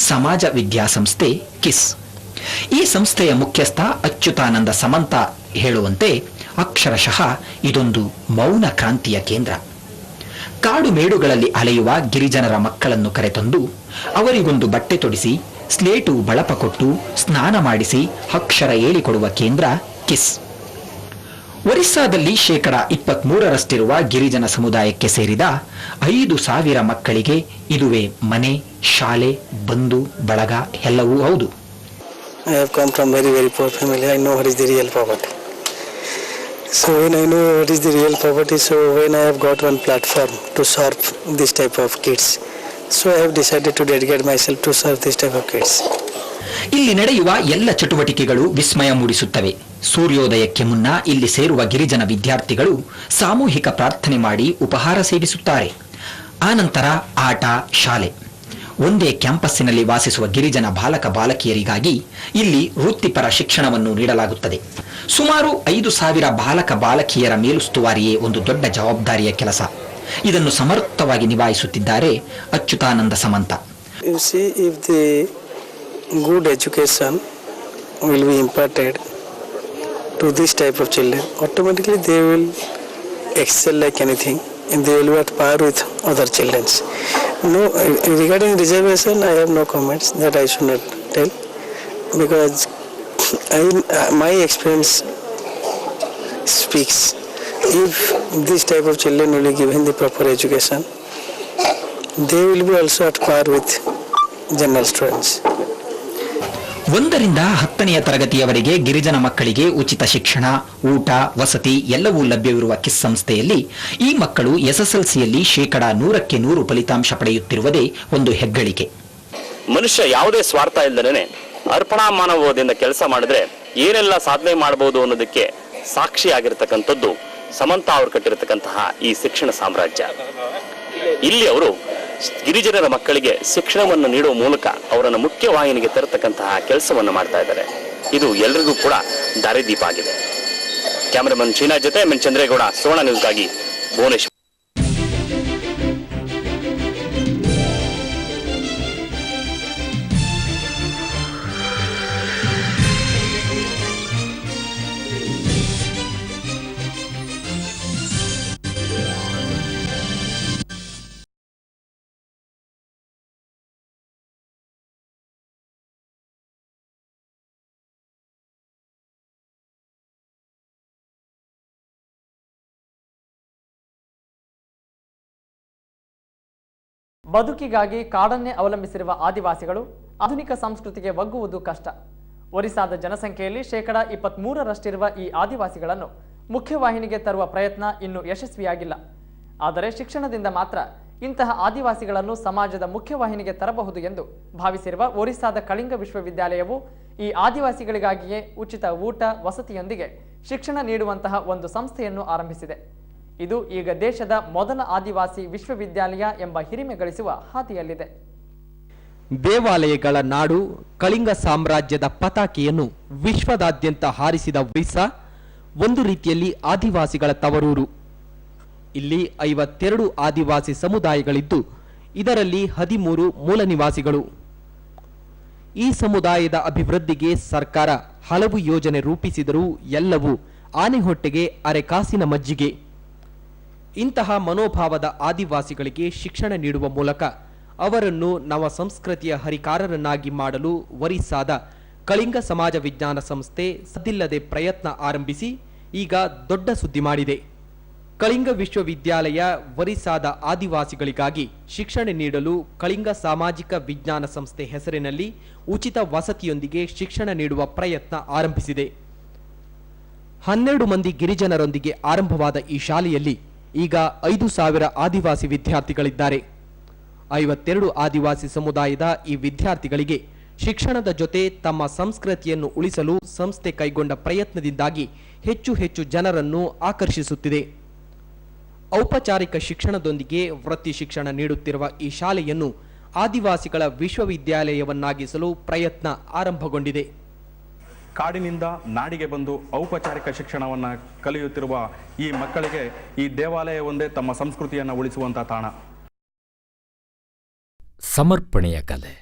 ಸಮಾಜ ವಿದ್ಯಾಸಂಸ್ಥೆ ಕಿಸ್. ಈ ಸಂಸ್ಥೆಯ ಮುಖ್ಯಸ್ಥ ಅಚ್ಯುತಾನಂದ ಸಮಂತ ಹೇಳುವಂತೆ ಅಕ್ಷರಶಃ ಇದೊಂದು ಮೌನ ಕ್ರಾಂತಿಯ ಕೇಂದ್ರ. ಕಾಡು ಮೇಡುಗಳಲ್ಲಿ ಅಲೆಯುವ ಗಿರಿಜನರ ಮಕ್ಕಳನ್ನು ಕರೆತಂದು ಅವರಿಗೊಂದು ಬಟ್ಟೆ ತೊಡಿಸಿ, ಸ್ಲೇಟು ಬಳಪ ಕೊಟ್ಟು ಸ್ನಾನ ಮಾಡಿಸಿ ಅಕ್ಷರ ಹೇಳಿಕೊಡುವ ಕೇಂದ್ರ ಕಿಸ್. ಒರಿಸ್ಸಾದಲ್ಲಿ 23% ಗಿರಿಜನ ಸಮುದಾಯಕ್ಕೆ ಸೇರಿದ 5,000 ಮಕ್ಕಳಿಗೆ ಇದುವೇ ಮನೆ, ಶಾಲೆ, ಬಂಧು ಬಳಗ ಎಲ್ಲವೂ ಹೌದು. I have come from very poor family. I know what is the real poverty. So when I know what is the real poverty, so when I have got one platform to serve this type of kids, so I have decided to dedicate myself to serve this type of kids. ಇಲ್ಲಿ ನಡೆಯುವ ಎಲ್ಲ ಚಟುವಟಿಕೆಗಳು ವಿಸ್ಮಯ ಮೂಡಿಸುತ್ತವೆ. ಸೂರ್ಯೋದಯಕ್ಕೆ ಮುನ್ನ ಇಲ್ಲಿ ಸೇರುವ ಗಿರಿಜನ ವಿದ್ಯಾರ್ಥಿಗಳು ಸಾಮೂಹಿಕ ಪ್ರಾರ್ಥನೆ ಮಾಡಿ ಉಪಹಾರ ಸೇವಿಸುತ್ತಾರೆ. ಆನಂತರ ಆಟ, ಶಾಲೆ. ಒಂದೇ ಕ್ಯಾಂಪಸ್ಸಿನಲ್ಲಿ ವಾಸಿಸುವ ಗಿರಿಜನ ಬಾಲಕ ಬಾಲಕಿಯರಿಗಾಗಿ ಇಲ್ಲಿ ವೃತ್ತಿಪರ ಶಿಕ್ಷಣವನ್ನು ನೀಡಲಾಗುತ್ತದೆ. ಸುಮಾರು 5,000 ಬಾಲಕ ಬಾಲಕಿಯರ ಮೇಲುಸ್ತುವಾರಿಯೇ ಒಂದು ದೊಡ್ಡ ಜವಾಬ್ದಾರಿಯ ಕೆಲಸ. ಇದನ್ನು ಸಮರ್ಥವಾಗಿ ನಿಭಾಯಿಸುತ್ತಿದ್ದಾರೆ Achyutananda Samantha. You see, if the good education will be imparted to this type of children, automatically they will excel like anything and they will be at par with other children. No, regarding reservation, I have no comments that I should not tell, because my experience speaks. If this type of children will be given the proper education, they will be also at par with general students. 1ರಿಂದ 10ನೇ ತರಗತಿಯವರೆಗೆ ಗಿರಿಜನ ಮಕ್ಕಳಿಗೆ ಉಚಿತ ಶಿಕ್ಷಣ, ಊಟ, ವಸತಿ ಎಲ್ಲವೂ ಲಭ್ಯವಿರುವ kiss ಸಂಸ್ಥೆಯಲ್ಲಿ ಈ ಮಕ್ಕಳು SSLCಯಲ್ಲಿ 100% ಫಲಿತಾಂಶ ಪಡೆಯುತ್ತಿರುವುದೇ ಒಂದು ಹೆಗ್ಗಳಿಕೆ. ಮನುಷ್ಯ ಯಾವುದೇ ಸ್ವಾರ್ಥ ಇಲ್ಲದೇನೆ ಅರ್ಪಣಾ ಮಾನವದಿಂದ ಕೆಲಸ ಮಾಡಿದ್ರೆ ಏನೆಲ್ಲ ಸಾಧನೆ ಮಾಡಬಹುದು ಅನ್ನೋದಕ್ಕೆ ಸಾಕ್ಷಿಯಾಗಿರ್ತಕ್ಕಂಥದ್ದು ಸಮಂತ ಅವರು ಕಟ್ಟಿರತಕ್ಕಂತಹ ಈ ಶಿಕ್ಷಣ ಸಾಮ್ರಾಜ್ಯ. ಇಲ್ಲಿ ಅವರು ಗಿರಿಜನರ ಮಕ್ಕಳಿಗೆ ಶಿಕ್ಷಣವನ್ನು ನೀಡುವ ಮೂಲಕ ಅವರನ್ನು ಮುಖ್ಯವಾಹಿನಿಗೆ ತರತಕ್ಕಂತಹ ಕೆಲಸವನ್ನು ಮಾಡ್ತಾ ಇದ್ದಾರೆ. ಇದು ಎಲ್ಲರಿಗೂ ಕೂಡ ದಾರಿದೀಪ ಆಗಿದೆ. ಕ್ಯಾಮರಾಮನ್ ಶ್ರೀನಾಥ್ ಜೊತೆ MN ಚಂದ್ರೇಗೌಡ, ಸೋಣ ನ್ಯೂಸ್ಗಾಗಿ ಭುವನೇಶ್ವರ. ಬದುಕಿಗಾಗಿ ಕಾಡನ್ನೇ ಅವಲಂಬಿಸಿರುವ ಆದಿವಾಸಿಗಳು ಆಧುನಿಕ ಸಂಸ್ಕೃತಿಗೆ ಒಗ್ಗುವುದು ಕಷ್ಟ. ಒರಿಸ್ಸಾದ ಜನಸಂಖ್ಯೆಯಲ್ಲಿ 23% ಈ ಆದಿವಾಸಿಗಳನ್ನು ಮುಖ್ಯವಾಹಿನಿಗೆ ತರುವ ಪ್ರಯತ್ನ ಇನ್ನೂ ಯಶಸ್ವಿಯಾಗಿಲ್ಲ. ಆದರೆ ಶಿಕ್ಷಣದಿಂದ ಮಾತ್ರ ಇಂತಹ ಆದಿವಾಸಿಗಳನ್ನು ಸಮಾಜದ ಮುಖ್ಯವಾಹಿನಿಗೆ ತರಬಹುದು ಎಂದು ಭಾವಿಸಿರುವ ಒರಿಸ್ಸಾದ ಕಳಿಂಗ ವಿಶ್ವವಿದ್ಯಾಲಯವು ಈ ಆದಿವಾಸಿಗಳಿಗಾಗಿಯೇ ಉಚಿತ ಊಟ, ವಸತಿಯೊಂದಿಗೆ ಶಿಕ್ಷಣ ನೀಡುವಂತಹ ಒಂದು ಸಂಸ್ಥೆಯನ್ನು ಆರಂಭಿಸಿದೆ. ಇದು ಈಗ ದೇಶದ ಮೊದಲ ಆದಿವಾಸಿ ವಿಶ್ವವಿದ್ಯಾಲಯ ಎಂಬ ಹಿರಿಮೆ ಗಳಿಸುವ ಹಾದಿಯಲ್ಲಿದೆ. ದೇವಾಲಯಗಳ ನಾಡು ಕಳಿಂಗ ಸಾಮ್ರಾಜ್ಯದ ಪತಾಕೆಯನ್ನು ವಿಶ್ವದಾದ್ಯಂತ ಹಾರಿಸಿದ ಒರಿಸ್ಸಾ ಒಂದು ರೀತಿಯಲ್ಲಿ ಆದಿವಾಸಿಗಳ ತವರೂರು. ಇಲ್ಲಿ 52 ಆದಿವಾಸಿ ಸಮುದಾಯಗಳಿದ್ದು ಇದರಲ್ಲಿ 13 ಮೂಲ ನಿವಾಸಿಗಳು. ಈ ಸಮುದಾಯದ ಅಭಿವೃದ್ಧಿಗೆ ಸರ್ಕಾರ ಹಲವು ಯೋಜನೆ ರೂಪಿಸಿದರೂ ಎಲ್ಲವೂ ಆನೆಹೊಟ್ಟೆಗೆ ಅರೆಕಾಸಿನ ಮಜ್ಜಿಗೆ. ಇಂತಹ ಮನೋಭಾವದ ಆದಿವಾಸಿಗಳಿಗೆ ಶಿಕ್ಷಣ ನೀಡುವ ಮೂಲಕ ಅವರನ್ನು ನವ ಸಂಸ್ಕೃತಿಯ ಹರಿಕಾರರನ್ನಾಗಿ ಮಾಡಲು ಒರಿಸ್ಸಾದ ಕಳಿಂಗ ಸಮಾಜ ವಿಜ್ಞಾನ ಸಂಸ್ಥೆ ಸದ್ದಿಲ್ಲದೆ ಪ್ರಯತ್ನ ಆರಂಭಿಸಿ ಈಗ ದೊಡ್ಡ ಸುದ್ದಿ ಮಾಡಿದೆ. ಕಳಿಂಗ ವಿಶ್ವವಿದ್ಯಾಲಯ ಒರಿಸ್ಸಾದ ಆದಿವಾಸಿಗಳಿಗಾಗಿ ಶಿಕ್ಷಣ ನೀಡಲು ಕಳಿಂಗ ಸಾಮಾಜಿಕ ವಿಜ್ಞಾನ ಸಂಸ್ಥೆ ಹೆಸರಿನಲ್ಲಿ ಉಚಿತ ವಸತಿಯೊಂದಿಗೆ ಶಿಕ್ಷಣ ನೀಡುವ ಪ್ರಯತ್ನ ಆರಂಭಿಸಿದೆ. 12 ಮಂದಿ ಗಿರಿಜನರೊಂದಿಗೆ ಆರಂಭವಾದ ಈ ಶಾಲೆಯಲ್ಲಿ ಈಗ 5,000 ಆದಿವಾಸಿ ವಿದ್ಯಾರ್ಥಿಗಳಿದ್ದಾರೆ. 52 ಆದಿವಾಸಿ ಸಮುದಾಯದ ಈ ವಿದ್ಯಾರ್ಥಿಗಳಿಗೆ ಶಿಕ್ಷಣದ ಜೊತೆ ತಮ್ಮ ಸಂಸ್ಕೃತಿಯನ್ನು ಉಳಿಸಲು ಸಂಸ್ಥೆ ಕೈಗೊಂಡ ಪ್ರಯತ್ನದಿಂದಾಗಿ ಹೆಚ್ಚು ಹೆಚ್ಚು ಜನರನ್ನು ಆಕರ್ಷಿಸುತ್ತಿದೆ. ಔಪಚಾರಿಕ ಶಿಕ್ಷಣದೊಂದಿಗೆ ವೃತ್ತಿ ಶಿಕ್ಷಣ ನೀಡುತ್ತಿರುವ ಈ ಶಾಲೆಯನ್ನು ಆದಿವಾಸಿಗಳ ವಿಶ್ವವಿದ್ಯಾಲಯವನ್ನಾಗಿಸಲು ಪ್ರಯತ್ನ ಆರಂಭಗೊಂಡಿದೆ. ಕಾಡಿನಿಂದ ನಾಡಿಗೆ ಬಂದು ಔಪಚಾರಿಕ ಶಿಕ್ಷಣವನ್ನು ಕಲಿಯುತ್ತಿರುವ ಈ ಮಕ್ಕಳಿಗೆ ಈ ದೇವಾಲಯ ಒಂದೇ ತಮ್ಮ ಸಂಸ್ಕೃತಿಯನ್ನು ಉಳಿಸುವಂಥ ತಾಣ. ಸಮರ್ಪಣೆಯ ಕಲೆ,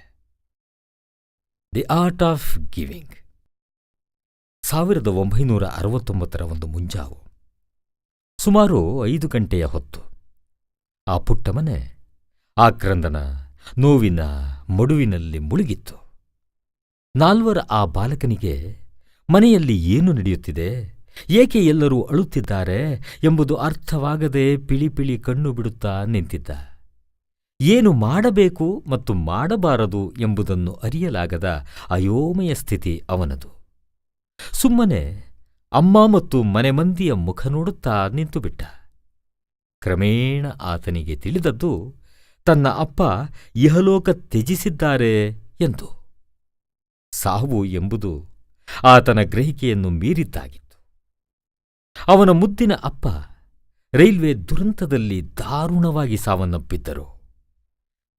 ದಿ ಆರ್ಟ್ ಆಫ್ ಗಿವಿಂಗ್. 1969ರ ಒಂದು ಮುಂಜಾವು ಸುಮಾರು 5 ಗಂಟೆಯ ಹೊತ್ತು ಆ ಪುಟ್ಟ ಮನೆ ಆಕ್ರಂದನ ನೋವಿನ ಮಡುವಿನಲ್ಲಿ ಮುಳುಗಿತ್ತು. 4 ಆ ಬಾಲಕನಿಗೆ ಮನೆಯಲ್ಲಿ ಏನು ನಡೆಯುತ್ತಿದೆ, ಏಕೆ ಎಲ್ಲರೂ ಅಳುತ್ತಿದ್ದಾರೆ ಎಂಬುದು ಅರ್ಥವಾಗದೆ ಪಿಳಿ ಕಣ್ಣು ಬಿಡುತ್ತಾ ನಿಂತಿದ್ದ. ಏನು ಮಾಡಬೇಕು ಮತ್ತು ಮಾಡಬಾರದು ಎಂಬುದನ್ನು ಅರಿಯಲಾಗದ ಅಯೋಮಯ ಸ್ಥಿತಿ ಅವನದು. ಸುಮ್ಮನೆ ಅಮ್ಮ ಮತ್ತು ಮನೆ ಮಂದಿಯ ಮುಖ ನೋಡುತ್ತಾ ನಿಂತುಬಿಟ್ಟ. ಕ್ರಮೇಣ ಆತನಿಗೆ ತಿಳಿದದ್ದು ತನ್ನ ಅಪ್ಪ ಇಹಲೋಕ ತ್ಯಜಿಸಿದ್ದಾರೆ ಎಂದು. ಸಾವು ಎಂಬುದು ಆತನ ಗ್ರಹಿಕೆಯನ್ನು ಮೀರಿದ್ದಾಗಿತ್ತು. ಅವನ ಮುದ್ದಿನ ಅಪ್ಪ ರೈಲ್ವೆ ದುರಂತದಲ್ಲಿ ದಾರುಣವಾಗಿ ಸಾವನ್ನಪ್ಪಿದ್ದರು.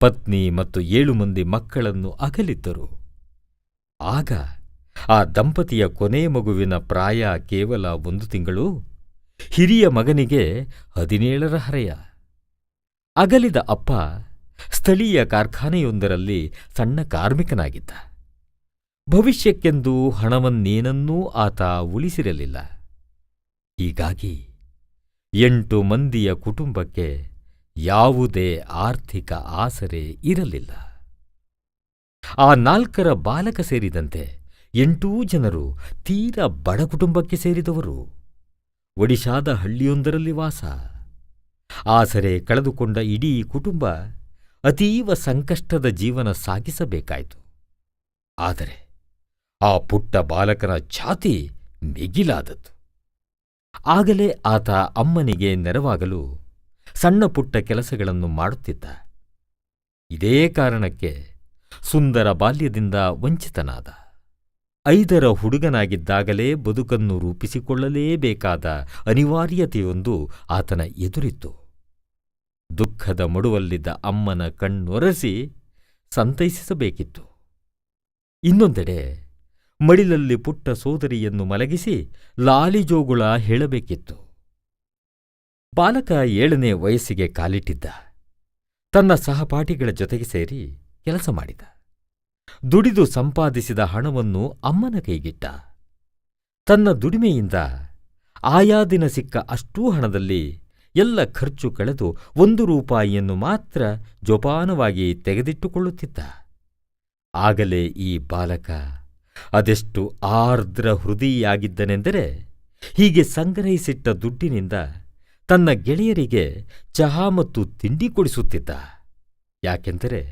ಪತ್ನಿ ಮತ್ತು 7 ಮಂದಿ ಮಕ್ಕಳನ್ನು ಅಗಲಿದ್ದರು. ಆಗ ಆ ದಂಪತಿಯ ಕೊನೆ ಮಗುವಿನ ಪ್ರಾಯ ಕೇವಲ 1 ತಿಂಗಳು, ಹಿರಿಯ ಮಗನಿಗೆ 17ರ ಹರೆಯ. ಅಗಲಿದ ಅಪ್ಪ ಸ್ಥಳೀಯ ಕಾರ್ಖಾನೆಯೊಂದರಲ್ಲಿ ಸಣ್ಣ ಕಾರ್ಮಿಕನಾಗಿದ್ದ. ಭವಿಷ್ಯಕ್ಕೆಂದು ಹಣವನ್ನೇನನ್ನೂ ಆತ ಉಳಿಸಿರಲಿಲ್ಲ. ಹೀಗಾಗಿ 8 ಮಂದಿಯ ಕುಟುಂಬಕ್ಕೆ ಯಾವುದೇ ಆರ್ಥಿಕ ಆಸರೆ ಇರಲಿಲ್ಲ. ಆ 4 ಬಾಲಕ ಸೇರಿದಂತೆ 8 ಜನರು ತೀರಾ ಬಡ ಕುಟುಂಬಕ್ಕೆ ಸೇರಿದವರು. ಒಡಿಶಾದ ಹಳ್ಳಿಯೊಂದರಲ್ಲಿ ವಾಸ. ಆಸರೆ ಕಳೆದುಕೊಂಡ ಇಡೀ ಕುಟುಂಬ ಅತೀವ ಸಂಕಷ್ಟದ ಜೀವನ ಸಾಗಿಸಬೇಕಾಯಿತು. ಆದರೆ ಆ ಪುಟ್ಟ ಬಾಲಕನ ಛಾತಿ ಮಿಗಿಲಾದದ್ದು. ಆಗಲೇ ಆತ ಅಮ್ಮನಿಗೆ ನೆರವಾಗಲು ಸಣ್ಣ ಪುಟ್ಟ ಕೆಲಸಗಳನ್ನು ಮಾಡುತ್ತಿದ್ದ. ಇದೇ ಕಾರಣಕ್ಕೆ ಸುಂದರ ಬಾಲ್ಯದಿಂದ ವಂಚಿತನಾದ. 5ರ ಹುಡುಗನಾಗಿದ್ದಾಗಲೇ ಬದುಕನ್ನು ರೂಪಿಸಿಕೊಳ್ಳಲೇಬೇಕಾದ ಅನಿವಾರ್ಯತೆಯೊಂದು ಆತನ ಎದುರಿತ್ತು. ದುಃಖದ ಮಡುವಲ್ಲಿದ್ದ ಅಮ್ಮನ ಕಣ್ಣೊರೆಸಿ ಸಂತೈಸಿಸಬೇಕಿತ್ತು. ಇನ್ನೊಂದೆಡೆ ಮಡಿಲಲ್ಲಿ ಪುಟ್ಟ ಸೋದರಿಯನ್ನು ಮಲಗಿಸಿ ಲಾಲಿಜೋಗುಳ ಹೇಳಬೇಕಿತ್ತು. ಬಾಲಕ 7ನೇ ವಯಸ್ಸಿಗೆ ಕಾಲಿಟ್ಟಿದ್ದ. ತನ್ನ ಸಹಪಾಠಿಗಳ ಜೊತೆಗೆ ಸೇರಿ ಕೆಲಸ ಮಾಡಿದ. ದುಡಿದು ಸಂಪಾದಿಸಿದ ಹಣವನ್ನು ಅಮ್ಮನ ಕೈಗಿಟ್ಟ. ತನ್ನ ದುಡಿಮೆಯಿಂದ ಆಯಾ ದಿನ ಸಿಕ್ಕ ಅಷ್ಟೂ ಹಣದಲ್ಲಿ ಎಲ್ಲ ಖರ್ಚು ಕಳೆದು 1 ರೂಪಾಯಿಯನ್ನು ಮಾತ್ರ ಜೋಪಾನವಾಗಿ ತೆಗೆದಿಟ್ಟುಕೊಳ್ಳುತ್ತಿದ್ದ. ಆಗಲೇ ಈ ಬಾಲಕ ಅದೆಷ್ಟು ಆರ್ದ್ರ ಹೃದಯಿಯಾಗಿದ್ದನೆಂದರೆ, ಹೀಗೆ ಸಂಗ್ರಹಿಸಿಟ್ಟ ದುಡ್ಡಿನಿಂದ ತನ್ನ ಗೆಳೆಯರಿಗೆ ಚಹಾ ಮತ್ತು ತಿಂಡಿ ಕೊಡಿಸುತ್ತಿದ್ದ. ಯಾಕೆಂದರೆ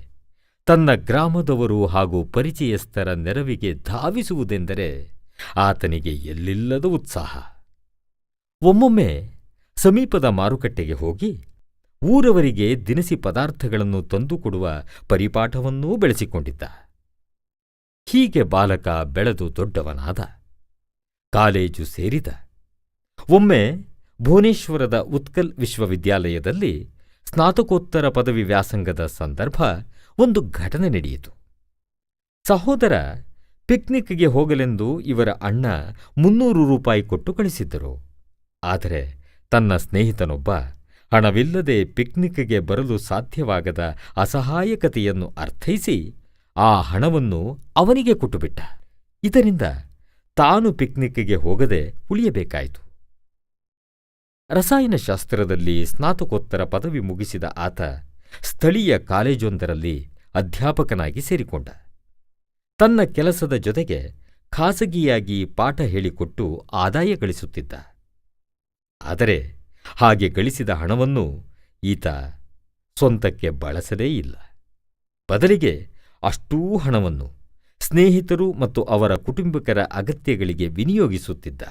ತನ್ನ ಗ್ರಾಮದವರು ಹಾಗೂ ಪರಿಚಯಸ್ಥರ ನೆರವಿಗೆ ಧಾವಿಸುವುದೆಂದರೆ ಆತನಿಗೆ ಎಲ್ಲಿಲ್ಲದ ಉತ್ಸಾಹ. ಒಮ್ಮೊಮ್ಮೆ ಸಮೀಪದ ಮಾರುಕಟ್ಟೆಗೆ ಹೋಗಿ ಊರವರಿಗೆ ದಿನಸಿ ಪದಾರ್ಥಗಳನ್ನು ತಂದುಕೊಡುವ ಪರಿಪಾಠವನ್ನೂ ಬೆಳೆಸಿಕೊಂಡಿದ್ದ. ಹೀಗೆ ಬಾಲಕ ಬೆಳೆದು ದೊಡ್ಡವನಾದ. ಕಾಲೇಜು ಸೇರಿದ. ಒಮ್ಮೆ ಭುವನೇಶ್ವರದ ಉತ್ಕಲ್ ವಿಶ್ವವಿದ್ಯಾಲಯದಲ್ಲಿ ಸ್ನಾತಕೋತ್ತರ ಪದವಿ ವ್ಯಾಸಂಗದ ಸಂದರ್ಭ ಒಂದು ಘಟನೆ ನಡೆಯಿತು. ಸಹೋದರ ಪಿಕ್ನಿಕ್ಗೆ ಹೋಗಲೆಂದು ಇವರ ಅಣ್ಣ 300 ರೂಪಾಯಿ ಕೊಟ್ಟು ಕಳಿಸಿದ್ದರು. ಆದರೆ ತನ್ನ ಸ್ನೇಹಿತನೊಬ್ಬ ಹಣವಿಲ್ಲದೆ ಪಿಕ್ನಿಕ್ಗೆ ಬರಲು ಸಾಧ್ಯವಾಗದ ಅಸಹಾಯಕತೆಯನ್ನು ಅರ್ಥೈಸಿ ಆ ಹಣವನ್ನು ಅವನಿಗೆ ಕೊಟ್ಟುಬಿಟ್ಟ. ಇದರಿಂದ ತಾನು ಪಿಕ್ನಿಕ್ಗೆ ಹೋಗದೆ ಉಳಿಯಬೇಕಾಯಿತು. ರಸಾಯನಶಾಸ್ತ್ರದಲ್ಲಿ ಸ್ನಾತಕೋತ್ತರ ಪದವಿ ಮುಗಿಸಿದ ಆತ ಸ್ಥಳೀಯ ಕಾಲೇಜೊಂದರಲ್ಲಿ ಅಧ್ಯಾಪಕನಾಗಿ ಸೇರಿಕೊಂಡ. ತನ್ನ ಕೆಲಸದ ಜೊತೆಗೆ ಖಾಸಗಿಯಾಗಿ ಪಾಠ ಹೇಳಿಕೊಟ್ಟು ಆದಾಯ ಗಳಿಸುತ್ತಿದ್ದ. ಆದರೆ ಹಾಗೆ ಗಳಿಸಿದ ಹಣವನ್ನು ಈತ ಸ್ವಂತಕ್ಕೆ ಬಳಸಲೇ ಇಲ್ಲ. ಬದಲಿಗೆ ಅಷ್ಟೂ ಹಣವನ್ನು ಸ್ನೇಹಿತರು ಮತ್ತು ಅವರ ಕುಟುಂಬಿಕರ ಅಗತ್ಯಗಳಿಗೆ ವಿನಿಯೋಗಿಸುತ್ತಿದ್ದ.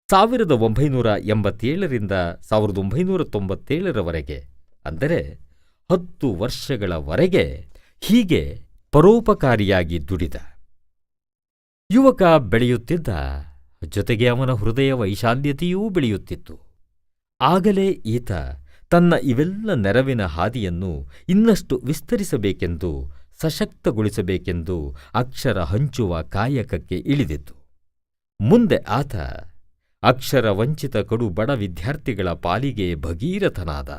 1987ರಿಂದ 1997ರವರೆಗೆ, ಅಂದರೆ 10 ವರ್ಷಗಳವರೆಗೆ ಹೀಗೆ ಪರೋಪಕಾರಿಯಾಗಿ ದುಡಿದ. ಯುವಕ ಬೆಳೆಯುತ್ತಿದ್ದ, ಜೊತೆಗೆ ಅವನ ಹೃದಯ ವೈಶಾಲ್ಯತೆಯೂ ಬೆಳೆಯುತ್ತಿತ್ತು. ಆಗಲೇ ಈತ ತನ್ನ ಇವೆಲ್ಲ ನೆರವಿನ ಹಾದಿಯನ್ನು ಇನ್ನಷ್ಟು ವಿಸ್ತರಿಸಬೇಕೆಂದು, ಸಶಕ್ತಗೊಳಿಸಬೇಕೆಂದು ಅಕ್ಷರ ಹಂಚುವ ಕಾಯಕಕ್ಕೆ ಇಳಿದಿತ್ತು. ಮುಂದೆ ಆತ ಅಕ್ಷರ ವಂಚಿತ ಕಡು ಬಡ ವಿದ್ಯಾರ್ಥಿಗಳ ಪಾಲಿಗೆ ಭಗೀರಥನಾದ.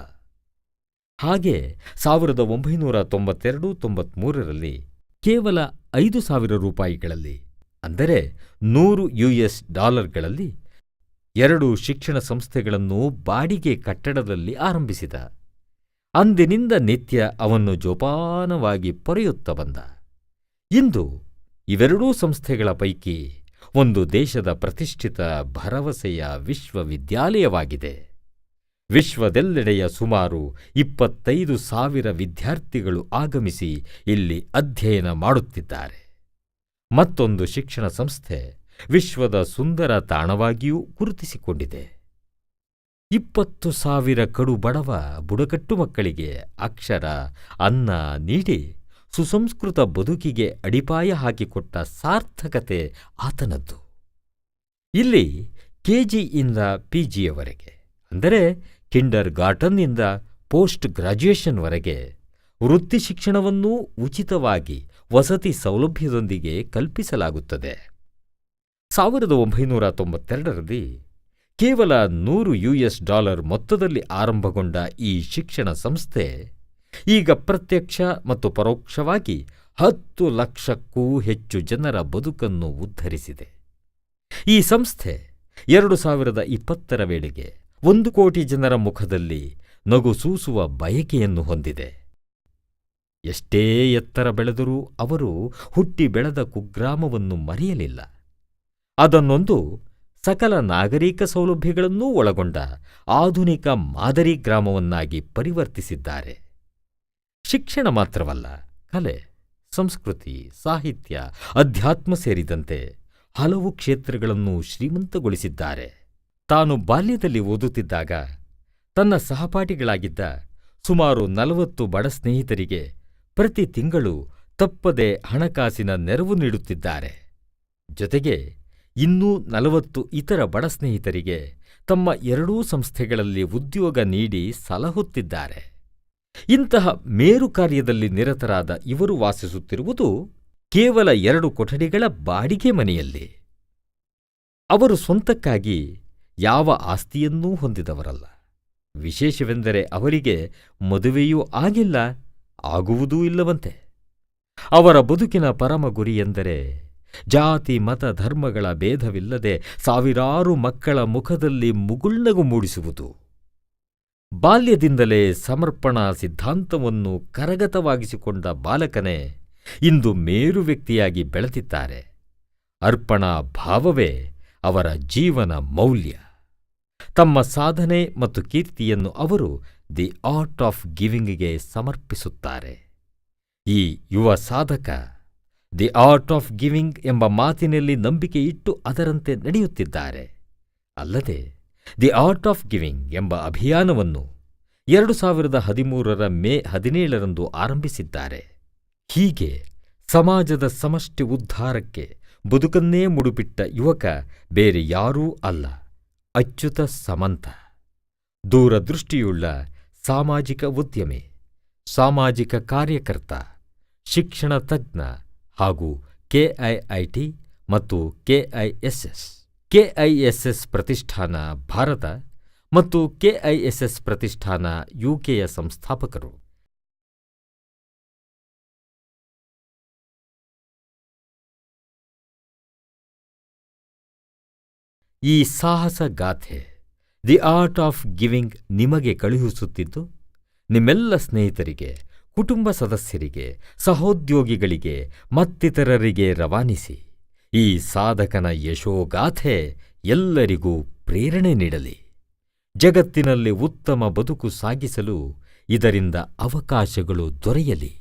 ಹಾಗೆ 1992-93ರಲ್ಲಿ ಕೇವಲ $5,000 ಅಂದರೆ $100 2 ಶಿಕ್ಷಣ ಸಂಸ್ಥೆಗಳನ್ನು ಬಾಡಿಗೆ ಕಟ್ಟಡದಲ್ಲಿ ಆರಂಭಿಸಿದ. ಅಂದಿನಿಂದ ನಿತ್ಯ ಅವನ್ನು ಜೋಪಾನವಾಗಿ ಪೊರೆಯುತ್ತ ಬಂದ. ಇಂದು ಇವೆರಡೂ ಸಂಸ್ಥೆಗಳ ಪೈಕಿ ಒಂದು ದೇಶದ ಪ್ರತಿಷ್ಠಿತ ಭರವಸೆಯ ವಿಶ್ವವಿದ್ಯಾಲಯವಾಗಿದೆ. ವಿಶ್ವದೆಲ್ಲೆಡೆಯ ಸುಮಾರು 25,000 ವಿದ್ಯಾರ್ಥಿಗಳು ಆಗಮಿಸಿ ಇಲ್ಲಿ ಅಧ್ಯಯನ ಮಾಡುತ್ತಿದ್ದಾರೆ. ಮತ್ತೊಂದು ಶಿಕ್ಷಣ ಸಂಸ್ಥೆ ವಿಶ್ವದ ಸುಂದರ ತಾಣವಾಗಿಯೂ ಗುರುತಿಸಿಕೊಂಡಿದೆ. 20,000 ಕಡು ಬಡವ ಬುಡಕಟ್ಟು ಮಕ್ಕಳಿಗೆ ಅಕ್ಷರ, ಅನ್ನ ನೀಡಿ ಸುಸಂಸ್ಕೃತ ಬದುಕಿಗೆ ಅಡಿಪಾಯ ಹಾಕಿಕೊಟ್ಟ ಸಾರ್ಥಕತೆ ಆತನದ್ದು. ಇಲ್ಲಿ ಕೆಜಿಯಿಂದ ಪಿಜಿಯವರೆಗೆ, ಅಂದರೆ ಕಿಂಡರ್ ಗಾರ್ಟನ್ನಿಂದ ಪೋಸ್ಟ್ ಗ್ರಾಜ್ಯುಯೇಷನ್ವರೆಗೆ ವೃತ್ತಿ ಶಿಕ್ಷಣವನ್ನೂ ಉಚಿತವಾಗಿ ವಸತಿ ಸೌಲಭ್ಯದೊಂದಿಗೆ ಕಲ್ಪಿಸಲಾಗುತ್ತದೆ. 1992ರಲ್ಲಿ ಕೇವಲ $100 ಮೊತ್ತದಲ್ಲಿ ಆರಂಭಗೊಂಡ ಈ ಶಿಕ್ಷಣ ಸಂಸ್ಥೆ ಈಗ ಪ್ರತ್ಯಕ್ಷ ಮತ್ತು ಪರೋಕ್ಷವಾಗಿ 10 ಲಕ್ಷಕ್ಕೂ ಹೆಚ್ಚು ಜನರ ಬದುಕನ್ನು ಉದ್ಧರಿಸಿದೆ. ಈ ಸಂಸ್ಥೆ 2020ರ ವೇಳೆಗೆ 1 ಕೋಟಿ ಜನರ ಮುಖದಲ್ಲಿ ನಗು ಸೂಸುವ ಬಯಕೆಯನ್ನು ಹೊಂದಿದೆ. ಎಷ್ಟೇ ಎತ್ತರ ಬೆಳೆದರೂ ಅವರು ಹುಟ್ಟಿ ಬೆಳೆದ ಕುಗ್ರಾಮವನ್ನು ಮರೆಯಲಿಲ್ಲ. ಅದನ್ನೊಂದು ಸಕಲ ನಾಗರಿಕ ಸೌಲಭ್ಯಗಳನ್ನೂ ಒಳಗೊಂಡ ಆಧುನಿಕ ಮಾದರಿ ಗ್ರಾಮವನ್ನಾಗಿ ಪರಿವರ್ತಿಸಿದ್ದಾರೆ. ಶಿಕ್ಷಣ ಮಾತ್ರವಲ್ಲ, ಕಲೆ, ಸಂಸ್ಕೃತಿ, ಸಾಹಿತ್ಯ, ಅಧ್ಯಾತ್ಮ ಸೇರಿದಂತೆ ಹಲವು ಕ್ಷೇತ್ರಗಳನ್ನು ಶ್ರೀಮಂತಗೊಳಿಸಿದ್ದಾರೆ. ತಾನು ಬಾಲ್ಯದಲ್ಲಿ ಓದುತ್ತಿದ್ದಾಗ ತನ್ನ ಸಹಪಾಠಿಗಳಾಗಿದ್ದ ಸುಮಾರು 40 ಬಡ ಸ್ನೇಹಿತರಿಗೆ ಪ್ರತಿ ತಿಂಗಳು ತಪ್ಪದೆ ಹಣಕಾಸಿನ ನೆರವು ನೀಡುತ್ತಿದ್ದಾರೆ. ಜೊತೆಗೆ ಇನ್ನೂ 40 ಇತರ ಬಡ ಸ್ನೇಹಿತರಿಗೆ ತಮ್ಮ ಎರಡೂ ಸಂಸ್ಥೆಗಳಲ್ಲಿ ಉದ್ಯೋಗ ನೀಡಿ ಸಲಹುತ್ತಿದ್ದಾರೆ. ಇಂತಹ ಮೇರು ಕಾರ್ಯದಲ್ಲಿ ನಿರತರಾದ ಇವರು ವಾಸಿಸುತ್ತಿರುವುದು ಕೇವಲ 2 ಕೊಠಡಿಗಳ ಬಾಡಿಗೆ ಮನೆಯಲ್ಲಿ. ಅವರು ಸ್ವಂತಕ್ಕಾಗಿ ಯಾವ ಆಸ್ತಿಯನ್ನೂ ಹೊಂದಿದವರಲ್ಲ. ವಿಶೇಷವೆಂದರೆ ಅವರಿಗೆ ಮದುವೆಯೂ ಆಗಿಲ್ಲ, ಆಗುವುದೂ ಇಲ್ಲವಂತೆ. ಅವರ ಬದುಕಿನ ಪರಮ ಗುರಿಯೆಂದರೆ ಜಾತಿ, ಮತ, ಧರ್ಮಗಳ ಭೇದವಿಲ್ಲದೆ ಸಾವಿರಾರು ಮಕ್ಕಳ ಮುಖದಲ್ಲಿ ಮುಗುಳ್ನಗು ಮೂಡಿಸುವುದು. ಬಾಲ್ಯದಿಂದಲೇ ಸಮರ್ಪಣಾ ಸಿದ್ಧಾಂತವನ್ನು ಕರಗತವಾಗಿಸಿಕೊಂಡ ಬಾಲಕನೇ ಇಂದು ಮೇರು ವ್ಯಕ್ತಿಯಾಗಿ ಬೆಳೆದಿದ್ದಾರೆ. ಅರ್ಪಣಾ ಭಾವವೇ ಅವರ ಜೀವನ ಮೌಲ್ಯ. ತಮ್ಮ ಸಾಧನೆ ಮತ್ತು ಕೀರ್ತಿಯನ್ನು ಅವರು ದಿ ಆರ್ಟ್ ಆಫ್ ಗಿವಿಂಗ್ಗೆ ಸಮರ್ಪಿಸುತ್ತಾರೆ. ಈ ಯುವ ಸಾಧಕ ದಿ ಆರ್ಟ್ ಆಫ್ ಗಿವಿಂಗ್ ಎಂಬ ಮಾತಿನಲ್ಲಿ ನಂಬಿಕೆ ಇಟ್ಟು ಅದರಂತೆ ನಡೆಯುತ್ತಿದ್ದಾರೆ. ಅಲ್ಲದೆ ದಿ ಆರ್ಟ್ ಆಫ್ ಗಿವಿಂಗ್ ಎಂಬ ಅಭಿಯಾನವನ್ನು 2013ರ ಮೇ 17ರಂದು ಆರಂಭಿಸಿದ್ದಾರೆ. ಹೀಗೆ ಸಮಾಜದ ಸಮಷ್ಟಿ ಉದ್ಧಾರಕ್ಕೆ ಬದುಕನ್ನೇ ಮುಡುಪಿಟ್ಟ ಯುವಕ ಬೇರೆ ಯಾರೂ ಅಲ್ಲ, ಅಚ್ಯುತ ಸಮಂತ. ದೂರದೃಷ್ಟಿಯುಳ್ಳ ಸಾಮಾಜಿಕ ಉದ್ಯಮಿ, ಸಾಮಾಜಿಕ ಕಾರ್ಯಕರ್ತ, ಶಿಕ್ಷಣ ತಜ್ಞ ಹಾಗೂ ಕೆಐಐಟಿ ಮತ್ತು ಕೆಐಎಸ್ಎಸ್ ಪ್ರತಿಷ್ಠಾನ ಭಾರತ ಮತ್ತು ಕೆಐಎಸ್ಎಸ್ ಪ್ರತಿಷ್ಠಾನ ಯುಕೆಯ ಸಂಸ್ಥಾಪಕರು. ಈ ಸಾಹಸ ಗಾಥೆ ದಿ ಆರ್ಟ್ ಆಫ್ ಗಿವಿಂಗ್ ನಿಮಗೆ ಕಳುಹಿಸುತ್ತಿದ್ದು ನಿಮ್ಮೆಲ್ಲ ಸ್ನೇಹಿತರಿಗೆ, ಕುಟುಂಬ ಸದಸ್ಯರಿಗೆ, ಸಹೋದ್ಯೋಗಿಗಳಿಗೆ ಮತ್ತಿತರರಿಗೆ ರವಾನಿಸಿ. ಈ ಸಾಧಕನ ಯಶೋಗಾಥೆ ಎಲ್ಲರಿಗೂ ಪ್ರೇರಣೆ ನೀಡಲಿ. ಜಗತ್ತಿನಲ್ಲಿ ಉತ್ತಮ ಬದುಕು ಸಾಗಿಸಲು ಇದರಿಂದ ಅವಕಾಶಗಳು ದೊರೆಯಲಿ.